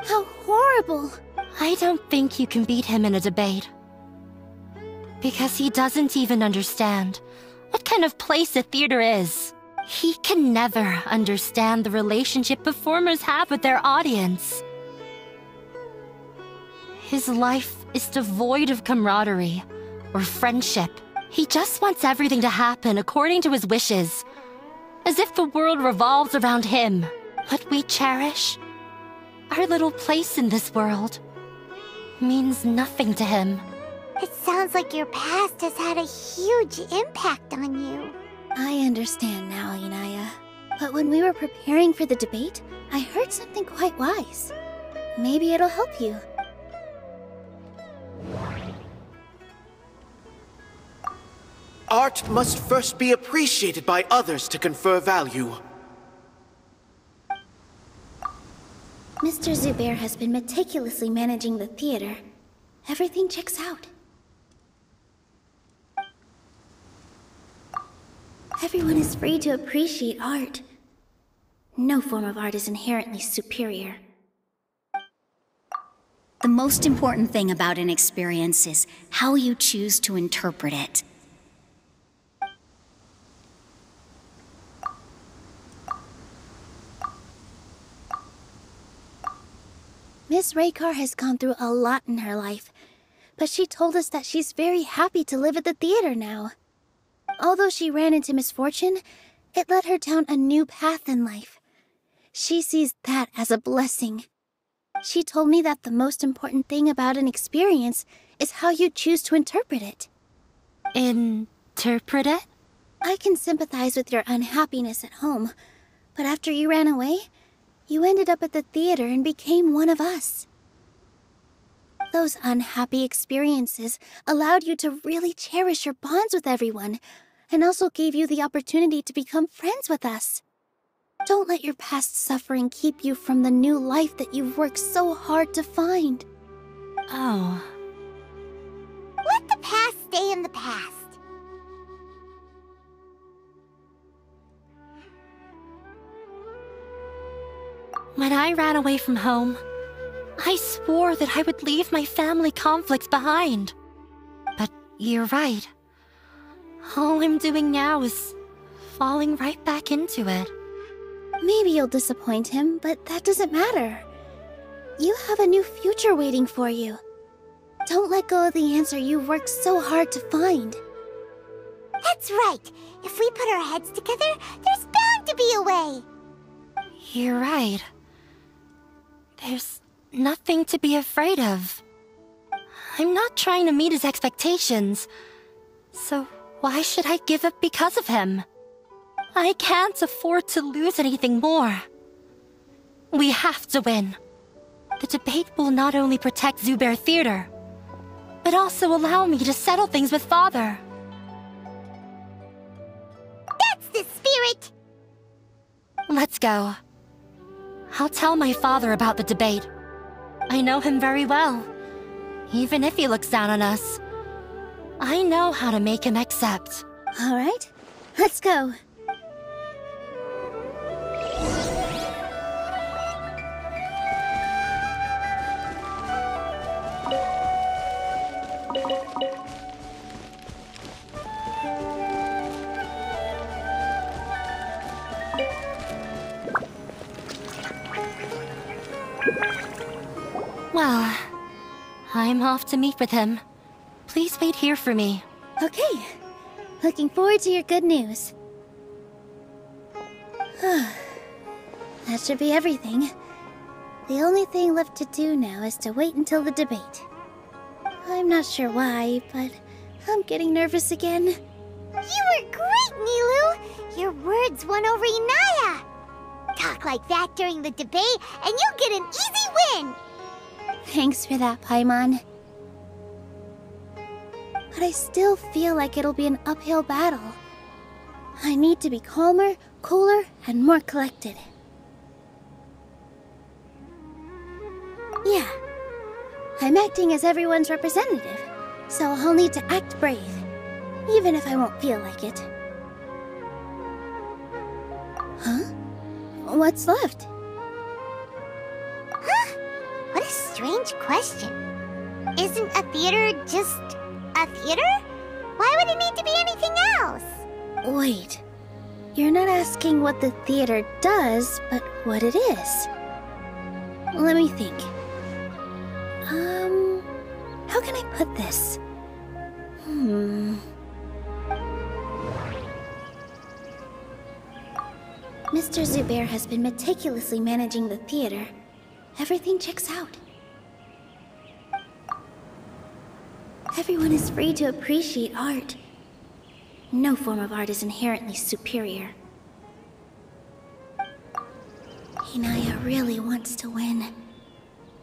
How horrible! I don't think you can beat him in a debate. Because he doesn't even understand what kind of place a theater is. He can never understand the relationship performers have with their audience. His life is devoid of camaraderie or friendship. He just wants everything to happen according to his wishes, as if the world revolves around him. What we cherish, our little place in this world, means nothing to him. It sounds like your past has had a huge impact on you. I understand now, Inayah. But when we were preparing for the debate, I heard something quite wise. Maybe it'll help you. Art must first be appreciated by others to confer value. Mr. Zubair has been meticulously managing the theater. Everything checks out. Everyone is free to appreciate art. No form of art is inherently superior. The most important thing about an experience is how you choose to interpret it. Miss Raykar has gone through a lot in her life, but she told us that she's very happy to live at the theater now. Although she ran into misfortune, it led her down a new path in life. She sees that as a blessing. She told me that the most important thing about an experience is how you choose to interpret it. Interpret it? I can sympathize with your unhappiness at home, but after you ran away, you ended up at the theater and became one of us. Those unhappy experiences allowed you to really cherish your bonds with everyone, and also gave you the opportunity to become friends with us. Don't let your past suffering keep you from the new life that you've worked so hard to find. Oh. Let the past stay in the past. When I ran away from home, I swore that I would leave my family conflicts behind. But you're right. All I'm doing now is falling right back into it. Maybe you'll disappoint him, but that doesn't matter. You have a new future waiting for you. Don't let go of the answer you've worked so hard to find. That's right. If we put our heads together, there's bound to be a way. You're right. There's nothing to be afraid of. I'm not trying to meet his expectations. So why should I give up because of him? I can't afford to lose anything more. We have to win. The debate will not only protect Zubair Theater, but also allow me to settle things with Father. That's the spirit! Let's go. I'll tell my father about the debate. I know him very well, even if he looks down on us. I know how to make him accept. All right, let's go. Well, I'm off to meet with him. Please wait here for me. Okay. Looking forward to your good news. That should be everything. The only thing left to do now is to wait until the debate. I'm not sure why, but I'm getting nervous again. You were great, Nilou! Your words won over Inayah! Talk like that during the debate, and you'll get an easy win! Thanks for that, Paimon. But I still feel like it'll be an uphill battle. I need to be calmer, cooler, and more collected. Yeah, I'm acting as everyone's representative, so I'll need to act brave, even if I won't feel like it. Huh? What's left? Huh? What a strange question. Isn't a theater just a theater? Why would it need to be anything else? Wait, you're not asking what the theater does, but what it is. Let me think. How can I put this? Mr. Zubair has been meticulously managing the theater. Everything checks out. Everyone is free to appreciate art. No form of art is inherently superior. Inayah really wants to win.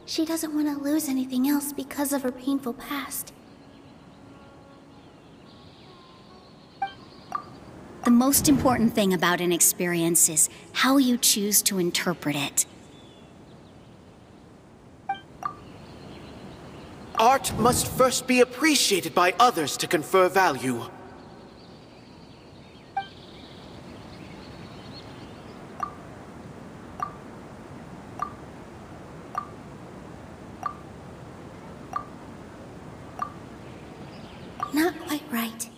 She doesn't want to lose anything else because of her painful past. The most important thing about an experience is how you choose to interpret it. Art must first be appreciated by others to confer value. Not quite right,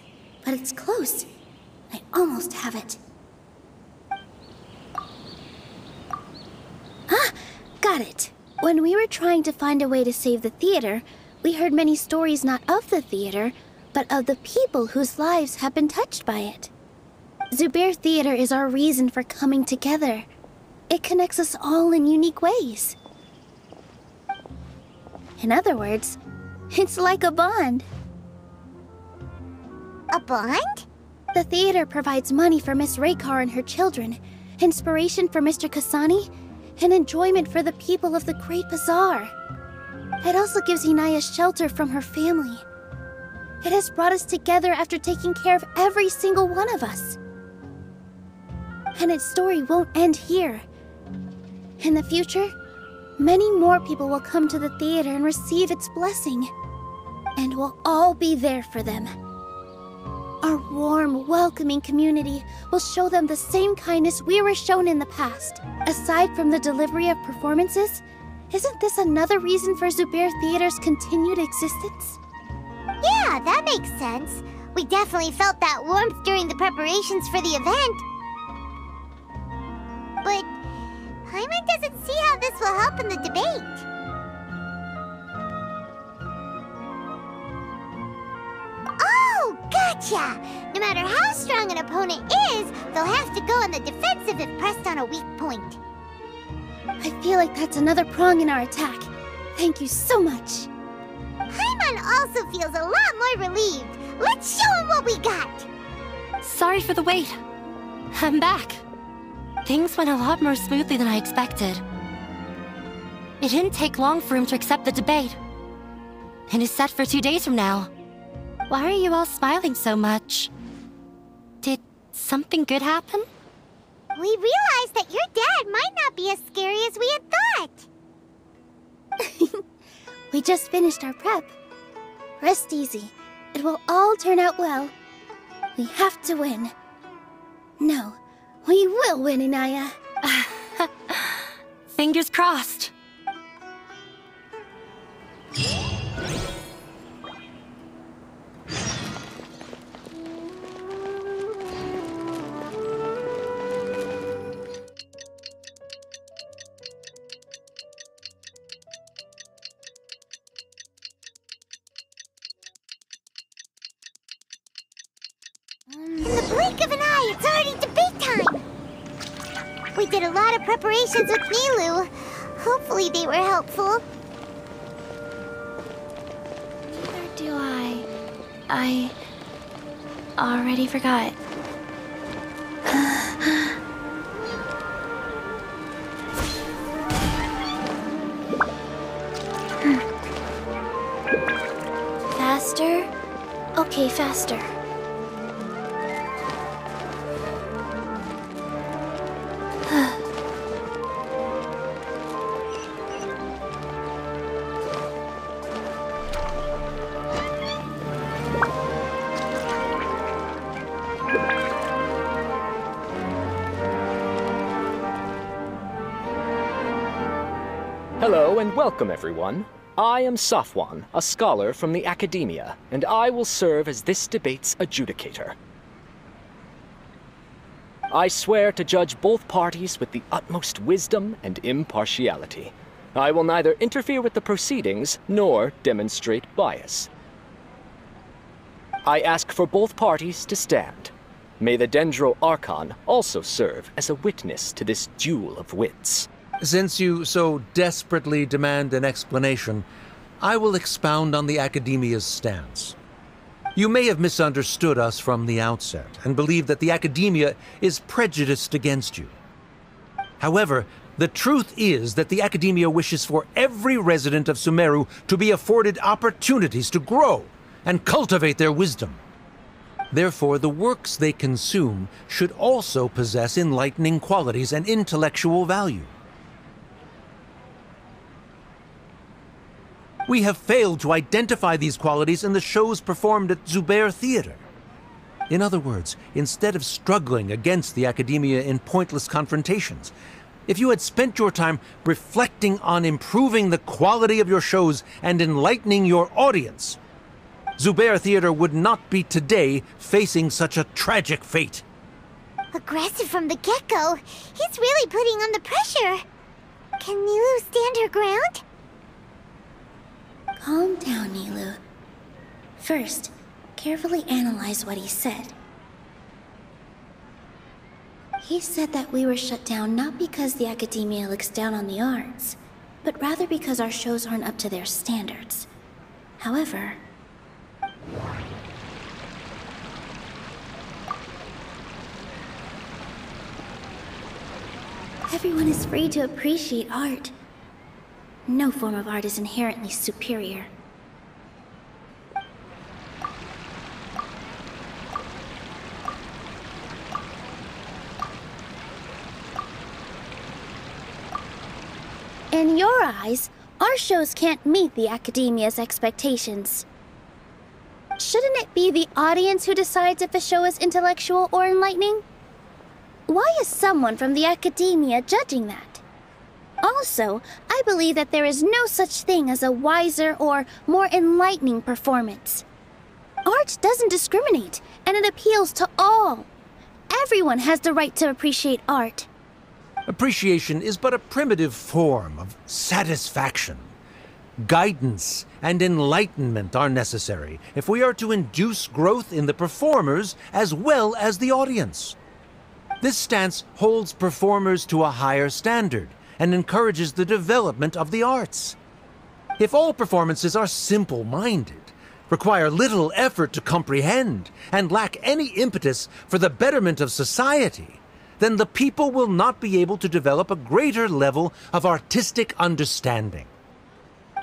but it's close. I almost have it. Ah! Got it! When we were trying to find a way to save the theater, we heard many stories not of the theater, but of the people whose lives have been touched by it. Zubair Theater is our reason for coming together. It connects us all in unique ways. In other words, it's like a bond. A bond? The theater provides money for Miss Raykar and her children, inspiration for Mr. Kasani, and enjoyment for the people of the Great Bazaar. It also gives Inayah shelter from her family. It has brought us together after taking care of every single one of us. And its story won't end here. In the future, many more people will come to the theater and receive its blessing. And we'll all be there for them. Our warm, welcoming community will show them the same kindness we were shown in the past. Aside from the delivery of performances, isn't this another reason for Zubair Theater's continued existence? Yeah, that makes sense. We definitely felt that warmth during the preparations for the event. But Paimon doesn't see how this will help in the debate. Oh, gotcha! No matter how strong an opponent is, they'll have to go on the defensive if pressed on a weak point. I feel like that's another prong in our attack. Thank you so much. Paimon also feels a lot more relieved. Let's show him what we got. Sorry for the wait. I'm back. Things went a lot more smoothly than I expected. It didn't take long for him to accept the debate. It is set for 2 days from now. Why are you all smiling so much? Did something good happen? We realized that your dad might not be as scary as we had thought. We just finished our prep. Rest easy. It will all turn out well. We have to win. No, we will win, Inayah. Fingers crossed. In the blink of an eye, it's already debate time! We did a lot of preparations with Nilou. Hopefully they were helpful. Neither do I. I already forgot. Faster? Okay, faster. Hello and welcome, everyone. I am Safwan, a scholar from the Akademiya, and I will serve as this debate's adjudicator. I swear to judge both parties with the utmost wisdom and impartiality. I will neither interfere with the proceedings nor demonstrate bias. I ask for both parties to stand. May the Dendro Archon also serve as a witness to this duel of wits. Since you so desperately demand an explanation, I will expound on the Akademiya's stance. You may have misunderstood us from the outset and believe that the Akademiya is prejudiced against you. However, the truth is that the Akademiya wishes for every resident of Sumeru to be afforded opportunities to grow and cultivate their wisdom. Therefore, the works they consume should also possess enlightening qualities and intellectual value. We have failed to identify these qualities in the shows performed at Zubair Theater. In other words, instead of struggling against the Akademiya in pointless confrontations, if you had spent your time reflecting on improving the quality of your shows and enlightening your audience, Zubair Theater would not be today facing such a tragic fate. Aggressive from the get-go. He's really putting on the pressure. Can Nilou stand her ground? Calm down, Nilou. First, carefully analyze what he said. He said that we were shut down not because the Akademiya looks down on the arts, but rather because our shows aren't up to their standards. However, everyone is free to appreciate art. No form of art is inherently superior. In your eyes, our shows can't meet the Akademiya's expectations. Shouldn't it be the audience who decides if a show is intellectual or enlightening? Why is someone from the Akademiya judging that? Also, I believe that there is no such thing as a wiser or more enlightening performance. Art doesn't discriminate, and it appeals to all. Everyone has the right to appreciate art. Appreciation is but a primitive form of satisfaction. Guidance and enlightenment are necessary if we are to induce growth in the performers as well as the audience. This stance holds performers to a higher standard and encourages the development of the arts. If all performances are simple-minded, require little effort to comprehend, and lack any impetus for the betterment of society, then the people will not be able to develop a greater level of artistic understanding.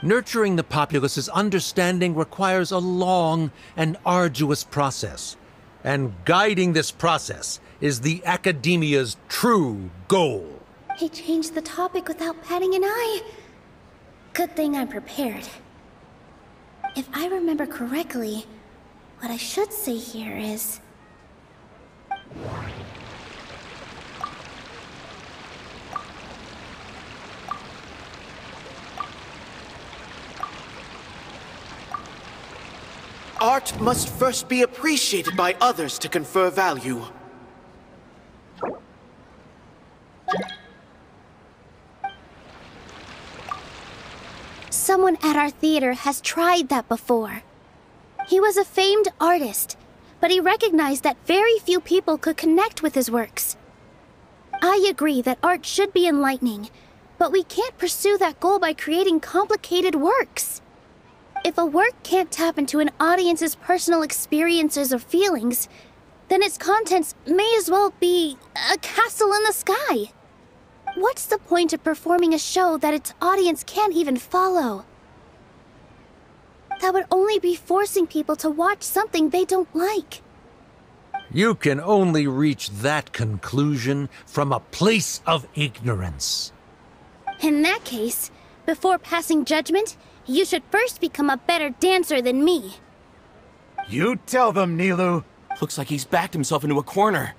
Nurturing the populace's understanding requires a long and arduous process, and guiding this process is the Akademiya's true goal. He changed the topic without batting an eye. Good thing I'm prepared. If I remember correctly, what I should say here is... Art must first be appreciated by others to confer value. Someone at our theater has tried that before. He was a famed artist, but he recognized that very few people could connect with his works. I agree that art should be enlightening, but we can't pursue that goal by creating complicated works. If a work can't tap into an audience's personal experiences or feelings, then its contents may as well be a castle in the sky. What's the point of performing a show that its audience can't even follow? That would only be forcing people to watch something they don't like. You can only reach that conclusion from a place of ignorance. In that case, before passing judgment, you should first become a better dancer than me. You tell them, Nilou. Looks like he's backed himself into a corner.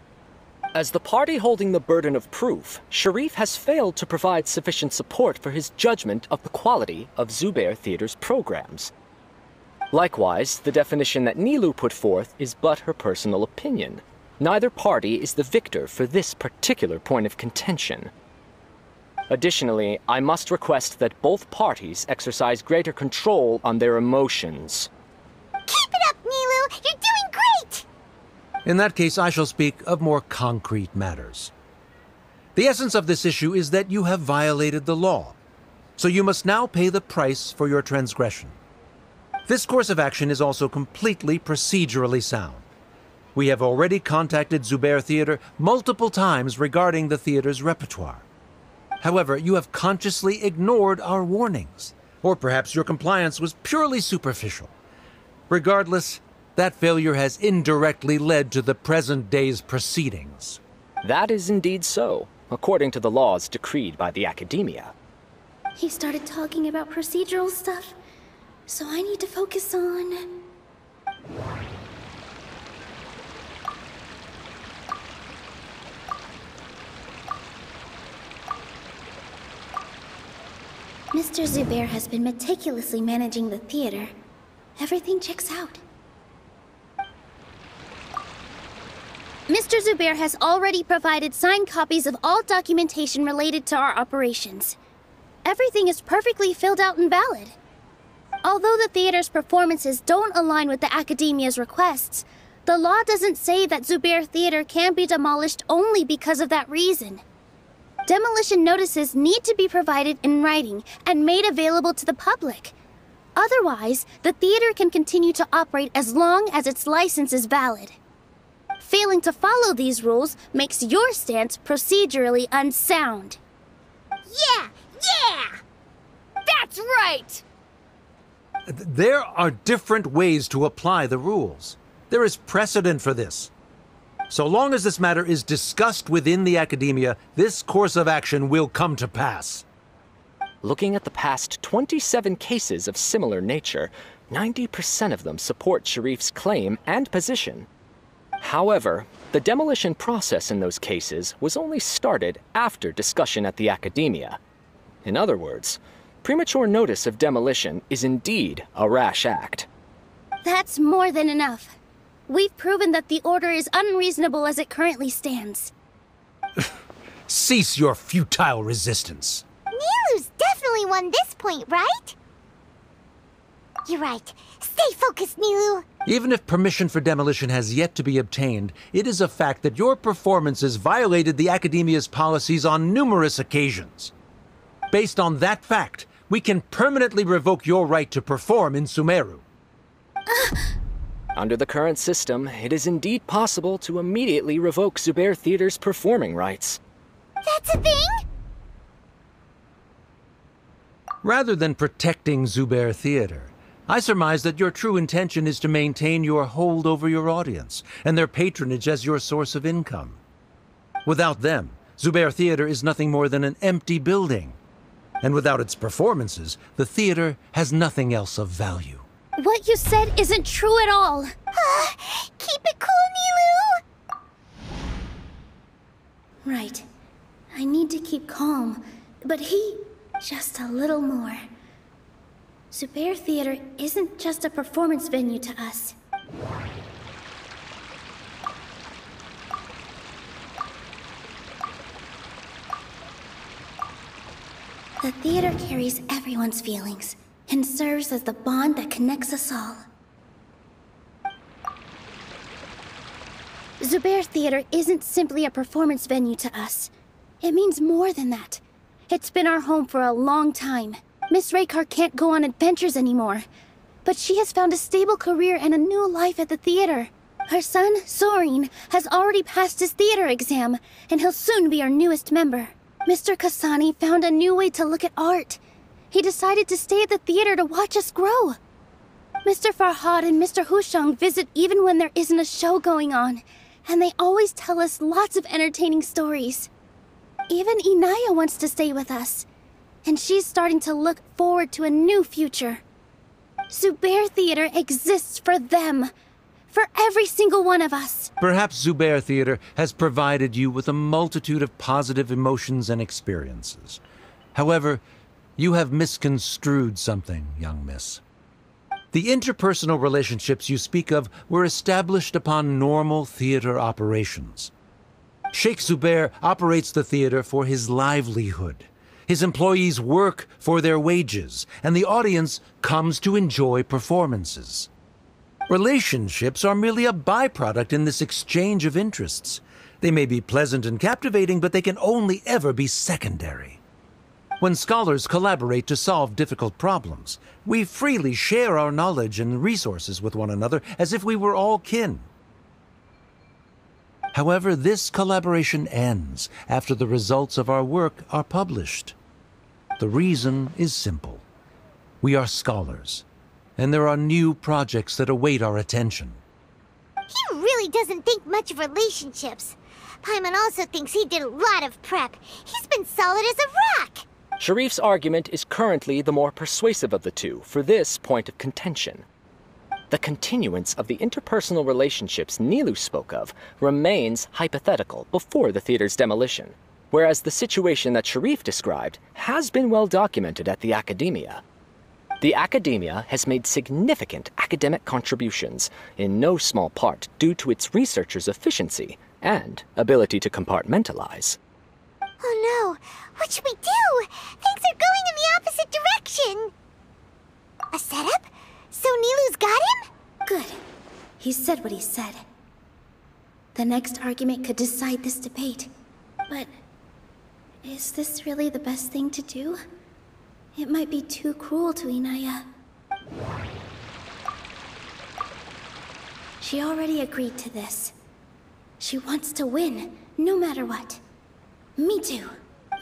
As the party holding the burden of proof, Sharif has failed to provide sufficient support for his judgment of the quality of Zubair Theater's programs. Likewise, the definition that Nilou put forth is but her personal opinion. Neither party is the victor for this particular point of contention. Additionally, I must request that both parties exercise greater control on their emotions. Keep it up, Nilou! You're doing great! In that case, I shall speak of more concrete matters. The essence of this issue is that you have violated the law, so you must now pay the price for your transgression. This course of action is also completely procedurally sound. We have already contacted Zubair Theater multiple times regarding the theater's repertoire. However, you have consciously ignored our warnings, or perhaps your compliance was purely superficial. Regardless, that failure has indirectly led to the present day's proceedings. That is indeed so, according to the laws decreed by the Akademiya. He started talking about procedural stuff, so I need to focus on... Mr. Zubair has been meticulously managing the theater. Everything checks out. Mr. Zubair has already provided signed copies of all documentation related to our operations. Everything is perfectly filled out and valid. Although the theater's performances don't align with the Akademiya's requests, the law doesn't say that Zubair Theater can be demolished only because of that reason. Demolition notices need to be provided in writing and made available to the public. Otherwise, the theater can continue to operate as long as its license is valid. Failing to follow these rules makes your stance procedurally unsound. Yeah! That's right! There are different ways to apply the rules. There is precedent for this. So long as this matter is discussed within the Akademiya, this course of action will come to pass. Looking at the past 27 cases of similar nature, 90% of them support Sharif's claim and position. However, the demolition process in those cases was only started after discussion at the Akademiya. In other words, premature notice of demolition is indeed a rash act. That's more than enough. We've proven that the order is unreasonable as it currently stands. Cease your futile resistance. Nilou's definitely won this point, right? You're right. Stay focused, Nilou. Even if permission for demolition has yet to be obtained, it is a fact that your performances violated the Akademiya's policies on numerous occasions. Based on that fact, we can permanently revoke your right to perform in Sumeru. Under the current system, it is indeed possible to immediately revoke Zubair Theater's performing rights. That's a thing? Rather than protecting Zubair Theater, I surmise that your true intention is to maintain your hold over your audience and their patronage as your source of income. Without them, Zubair Theater is nothing more than an empty building. And without its performances, the theater has nothing else of value. What you said isn't true at all. Keep it cool, Nilou! Right. I need to keep calm, but just a little more. Zubair Theater isn't just a performance venue to us. The theater carries everyone's feelings and serves as the bond that connects us all. Zubair Theater isn't simply a performance venue to us. It means more than that. It's been our home for a long time. Miss Raykar can't go on adventures anymore, but she has found a stable career and a new life at the theater. Her son, Soren, has already passed his theater exam, and he'll soon be our newest member. Mr. Kasani found a new way to look at art. He decided to stay at the theater to watch us grow. Mr. Farhad and Mr. Hushang visit even when there isn't a show going on, and they always tell us lots of entertaining stories. Even Inayah wants to stay with us, and she's starting to look forward to a new future. Zubair Theater exists for them, for every single one of us. Perhaps Zubair Theater has provided you with a multitude of positive emotions and experiences. However, you have misconstrued something, young miss. The interpersonal relationships you speak of were established upon normal theater operations. Sheikh Zubair operates the theater for his livelihood. His employees work for their wages, and the audience comes to enjoy performances. Relationships are merely a byproduct in this exchange of interests. They may be pleasant and captivating, but they can only ever be secondary. When scholars collaborate to solve difficult problems, we freely share our knowledge and resources with one another as if we were all kin. However, this collaboration ends after the results of our work are published. The reason is simple. We are scholars, and there are new projects that await our attention. He really doesn't think much of relationships. Paimon also thinks he did a lot of prep. He's been solid as a rock. Sharif's argument is currently the more persuasive of the two for this point of contention. The continuance of the interpersonal relationships Nilou spoke of remains hypothetical before the theater's demolition, whereas the situation that Sharif described has been well documented at the Akademiya. The Akademiya has made significant academic contributions, in no small part due to its researchers' efficiency and ability to compartmentalize. Oh no, what should we do? Things are going in the opposite direction. A setup? So Nilou's got him? Good. He said what he said. The next argument could decide this debate. But is this really the best thing to do? It might be too cruel to Inayah. She already agreed to this. She wants to win, no matter what. Me too.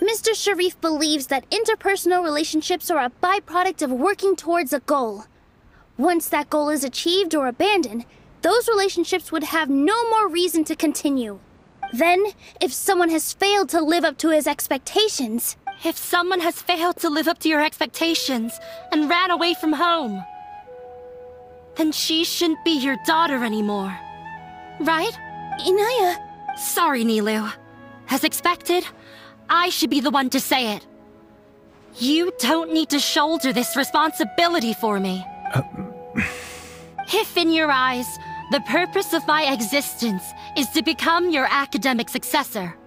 Mr. Sharif believes that interpersonal relationships are a byproduct of working towards a goal. Once that goal is achieved or abandoned, those relationships would have no more reason to continue. Then, if someone has failed to live up to his expectations... If someone has failed to live up to your expectations and ran away from home, then she shouldn't be your daughter anymore. Right? Inayah... Sorry, Nilou. As expected, I should be the one to say it. You don't need to shoulder this responsibility for me. If in your eyes, the purpose of my existence is to become your academic successor,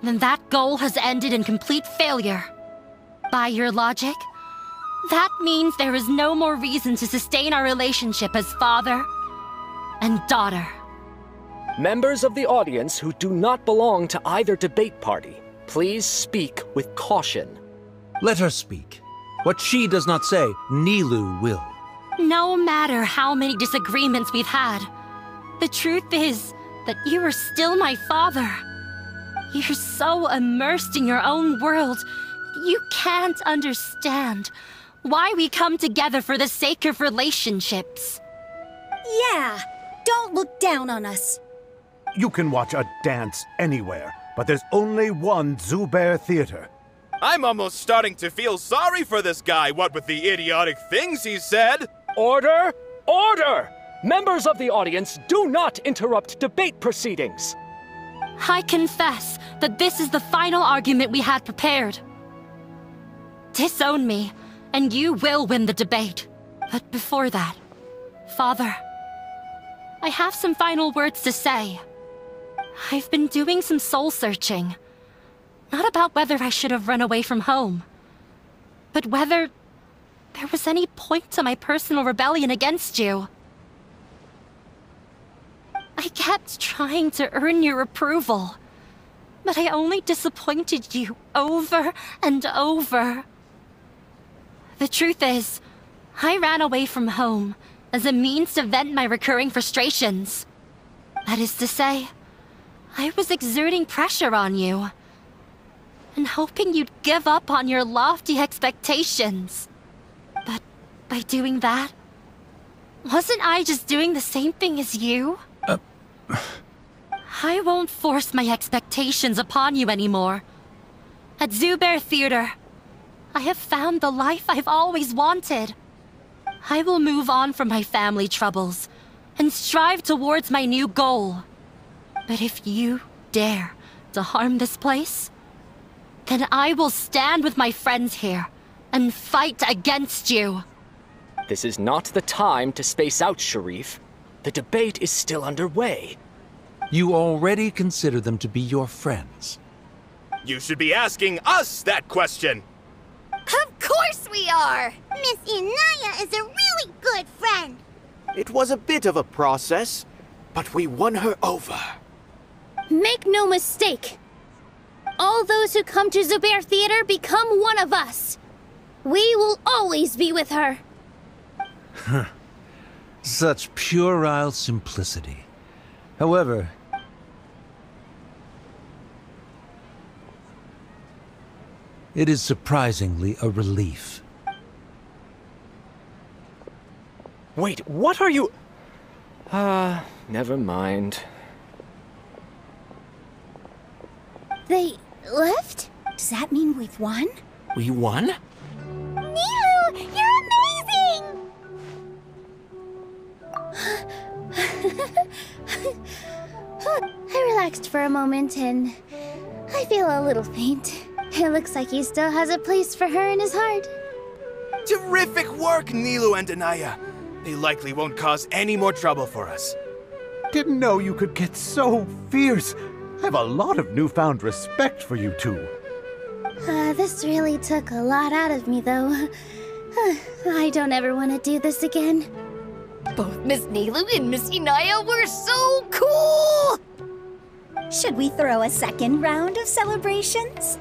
then that goal has ended in complete failure. By your logic, that means there is no more reason to sustain our relationship as father and daughter. Members of the audience who do not belong to either debate party, please speak with caution. Let her speak. What she does not say, Nilou will. No matter how many disagreements we've had, the truth is that you are still my father. You're so immersed in your own world, you can't understand why we come together for the sake of relationships. Yeah, don't look down on us. You can watch a dance anywhere, but there's only one Zubair Theater. I'm almost starting to feel sorry for this guy, what with the idiotic things he said. Order! Order! Members of the audience, do not interrupt debate proceedings. I confess that this is the final argument we had prepared. Disown me, and you will win the debate. But before that, Father, I have some final words to say. I've been doing some soul-searching. Not about whether I should have run away from home, but whether there was any point to my personal rebellion against you. I kept trying to earn your approval, but I only disappointed you over and over. The truth is, I ran away from home as a means to vent my recurring frustrations. That is to say, I was exerting pressure on you, and hoping you'd give up on your lofty expectations. But by doing that, wasn't I just doing the same thing as you? I won't force my expectations upon you anymore. At Zubair Theater, I have found the life I've always wanted. I will move on from my family troubles and strive towards my new goal. But if you dare to harm this place, then I will stand with my friends here and fight against you. This is not the time to space out, Sharif. The debate is still underway. You already consider them to be your friends. You should be asking us that question. Of course we are! Miss Inayah is a really good friend. It was a bit of a process, but we won her over. Make no mistake. All those who come to Zubair Theater become one of us. We will always be with her. Such puerile simplicity. However, it is surprisingly a relief. Wait, what are you... never mind. They left? Does that mean we've won? We won? Nilou, you're amazing! I relaxed for a moment and I feel a little faint. It looks like he still has a place for her in his heart. Terrific work, Nilou and Inayah. They likely won't cause any more trouble for us. Didn't know you could get so fierce. I have a lot of newfound respect for you two. This really took a lot out of me, though. I don't ever want to do this again. Both Miss Nilou and Miss Inayah were so cool! Should we throw a second round of celebrations?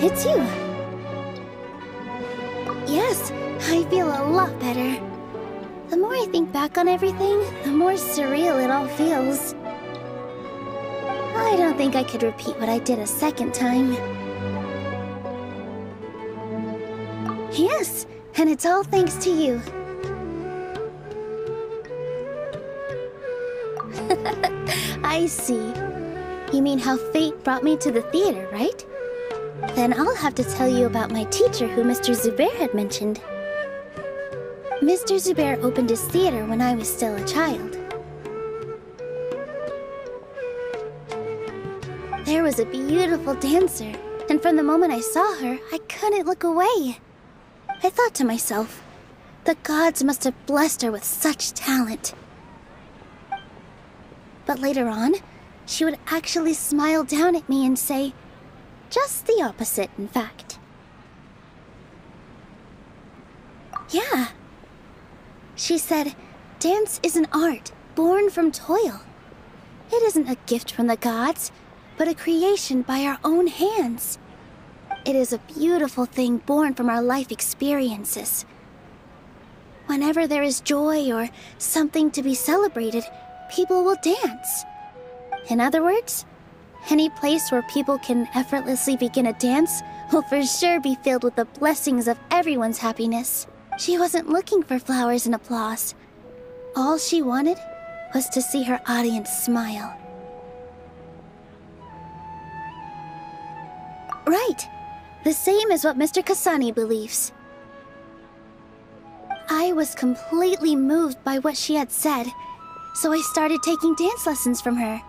It's you. Yes, I feel a lot better. The more I think back on everything, the more surreal it all feels. I don't think I could repeat what I did a second time. Yes, and it's all thanks to you. I see. You mean how fate brought me to the theater, right? Then I'll have to tell you about my teacher who Mr. Zubair had mentioned. Mr. Zubair opened his theater when I was still a child. There was a beautiful dancer, and And from the moment I saw her, I couldn't look away. I thought to myself, the gods must have blessed her with such talent. But later on, she would actually smile down at me and say, just the opposite, in fact. Yeah. She said, dance is an art born from toil. It isn't a gift from the gods, but a creation by our own hands. It is a beautiful thing born from our life experiences. Whenever there is joy or something to be celebrated, people will dance. In other words, any place where people can effortlessly begin a dance will for sure be filled with the blessings of everyone's happiness. She wasn't looking for flowers and applause. All she wanted was to see her audience smile. Right. The same as what Mr. Kasani believes. I was completely moved by what she had said, so I started taking dance lessons from her.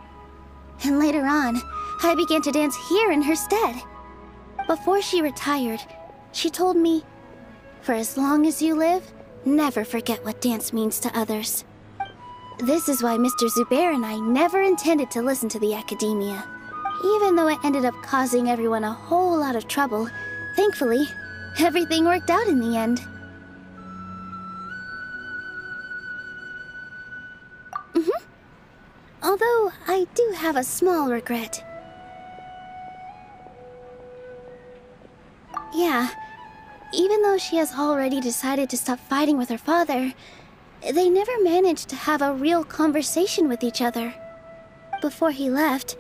And later on, I began to dance here in her stead. Before she retired, she told me, for as long as you live, never forget what dance means to others. This is why Mr. Zubair and I never intended to listen to the Akademiya. Even though it ended up causing everyone a whole lot of trouble, thankfully, everything worked out in the end. Although, I do have a small regret. Yeah, even though she has already decided to stop fighting with her father, they never managed to have a real conversation with each other. Before he left,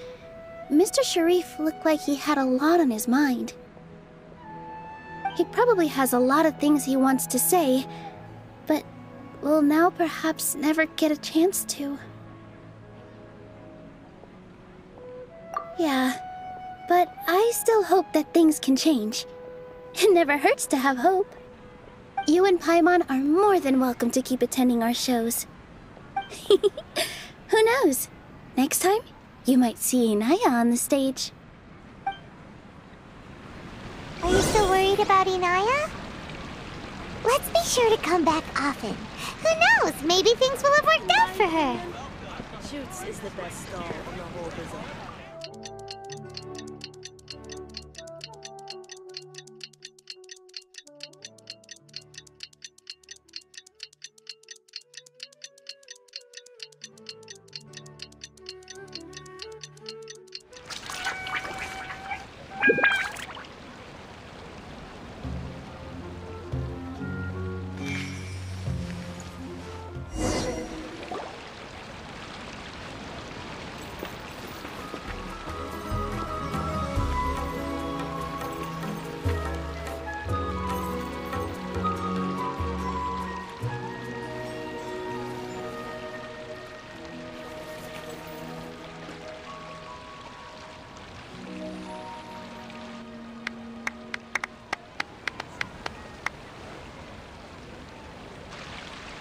Mr. Sharif looked like he had a lot on his mind. He probably has a lot of things he wants to say, but will now perhaps never get a chance to. Yeah, but I still hope that things can change. It never hurts to have hope. You and Paimon are more than welcome to keep attending our shows. Who knows? Next time, you might see Inayah on the stage. Are you still worried about Inayah? Let's be sure to come back often. Who knows? Maybe things will have worked out for her. Shoots is the best stall in the whole bazaar.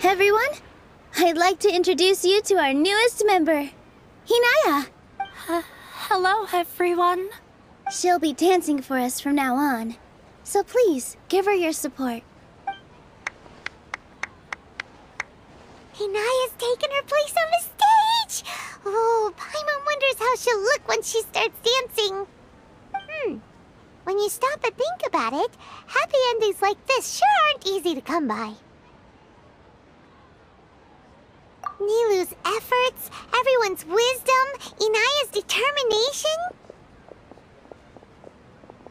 Everyone, I'd like to introduce you to our newest member, Inayah. Hello, everyone. She'll be dancing for us from now on, so please give her your support. Inayah's taken her place on the stage! Oh, Paimon wonders how she'll look when she starts dancing. When you stop and think about it, happy endings like this sure aren't easy to come by. Nilou's efforts, everyone's wisdom, Inayah's determination?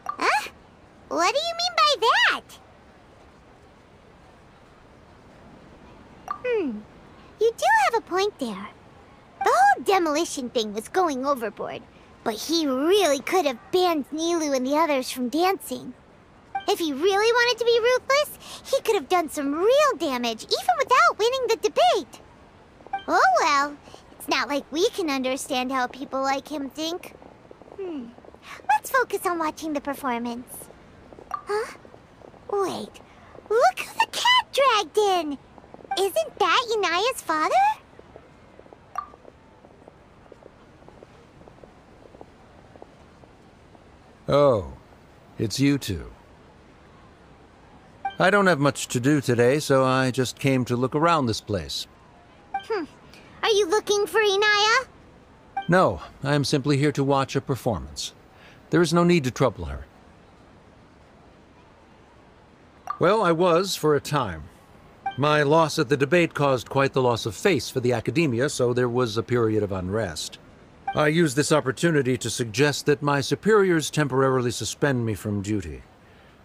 Huh? What do you mean by that? You do have a point there. The whole demolition thing was going overboard, but he really could have banned Nilou and the others from dancing. If he really wanted to be ruthless, he could have done some real damage, even without winning the debate. Oh well, it's not like we can understand how people like him think. Let's focus on watching the performance. Huh? Wait, look who the cat dragged in! Isn't that Inayah's father? Oh, It's you two. I don't have much to do today, so I just came to look around this place. Are you looking for Inayah? No, I am simply here to watch a performance. There is no need to trouble her. Well, I was for a time. My loss at the debate caused quite the loss of face for the Akademiya, so there was a period of unrest. I used this opportunity to suggest that my superiors temporarily suspend me from duty.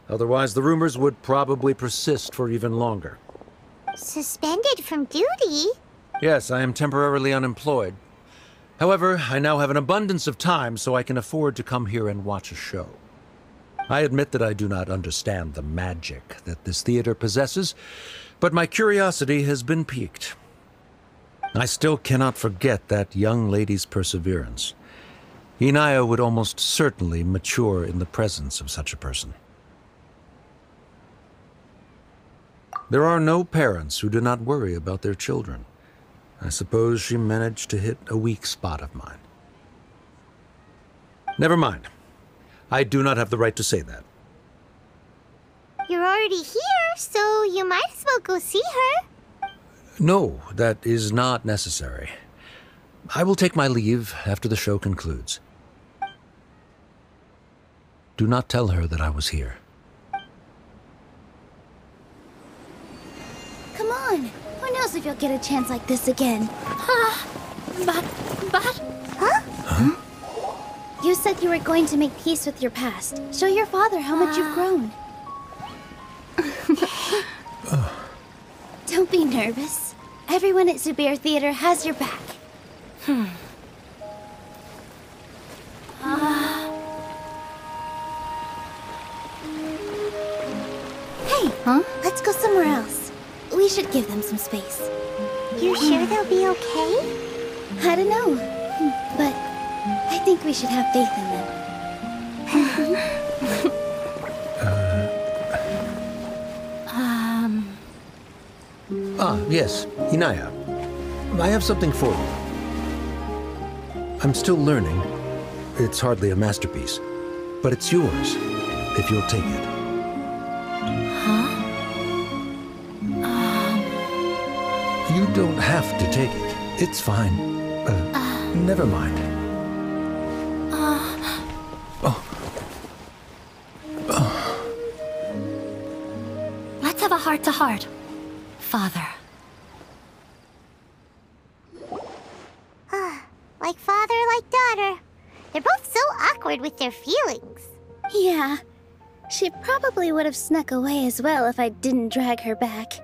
Otherwise, the rumors would probably persist for even longer. Suspended from duty? Yes, I am temporarily unemployed. However, I now have an abundance of time, so I can afford to come here and watch a show. I admit that I do not understand the magic that this theater possesses, but my curiosity has been piqued. I still cannot forget that young lady's perseverance. Inayah would almost certainly mature in the presence of such a person. There are no parents who do not worry about their children. I suppose she managed to hit a weak spot of mine. Never mind. I do not have the right to say that. You're already here, so you might as well go see her. No, that is not necessary. I will take my leave after the show concludes. Do not tell her that I was here. Come on. Who knows if you'll get a chance like this again? But... Huh? You said you were going to make peace with your past. Show your father how much you've grown. Don't be nervous. Everyone at Zubair Theater has your back. Hey, let's go somewhere else. We should give them some space. You sure they'll be okay? I don't know, but I think we should have faith in them. Yes, Inayah. I have something for you. I'm still learning. It's hardly a masterpiece, but it's yours, if you'll take it. You don't have to take it. It's fine. Never mind. Let's have a heart-to-heart, Father. Like father, like daughter. They're both so awkward with their feelings. Yeah. She probably would have snuck away as well if I didn't drag her back.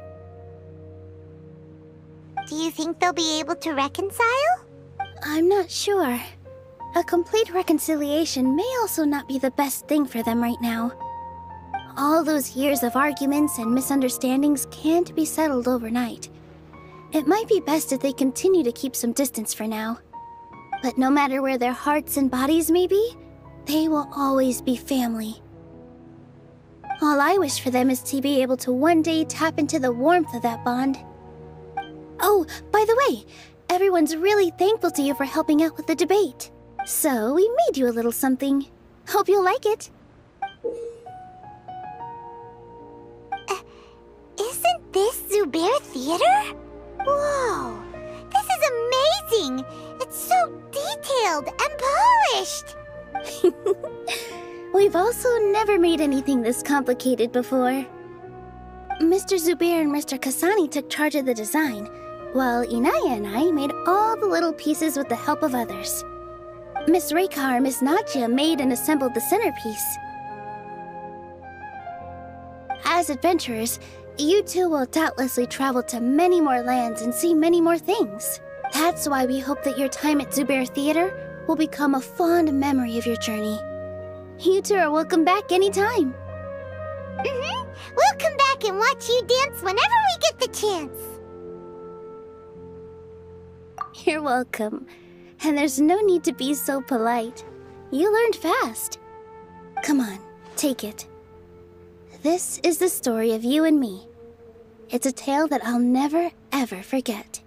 Do you think they'll be able to reconcile? I'm not sure. A complete reconciliation may also not be the best thing for them right now. All those years of arguments and misunderstandings can't be settled overnight. It might be best if they continue to keep some distance for now. But no matter where their hearts and bodies may be, they will always be family. All I wish for them is to be able to one day tap into the warmth of that bond. Oh, by the way, everyone's really thankful to you for helping out with the debate. So we made you a little something. Hope you'll like it. Isn't this Zubair Theater? Whoa, this is amazing! It's so detailed and polished! We've also never made anything this complicated before. Mr. Zubair and Mr. Kasani took charge of the design, while Inayah and I made all the little pieces with the help of others. Miss Rekha or Miss Nadia made and assembled the centerpiece. As adventurers, you two will doubtlessly travel to many more lands and see many more things. That's why we hope that your time at Zubair Theater will become a fond memory of your journey. You two are welcome back anytime. We'll come back and watch you dance whenever we get the chance. You're welcome. And there's no need to be so polite. You learned fast. Come on, take it. This is the story of you and me. It's a tale that I'll never, ever forget.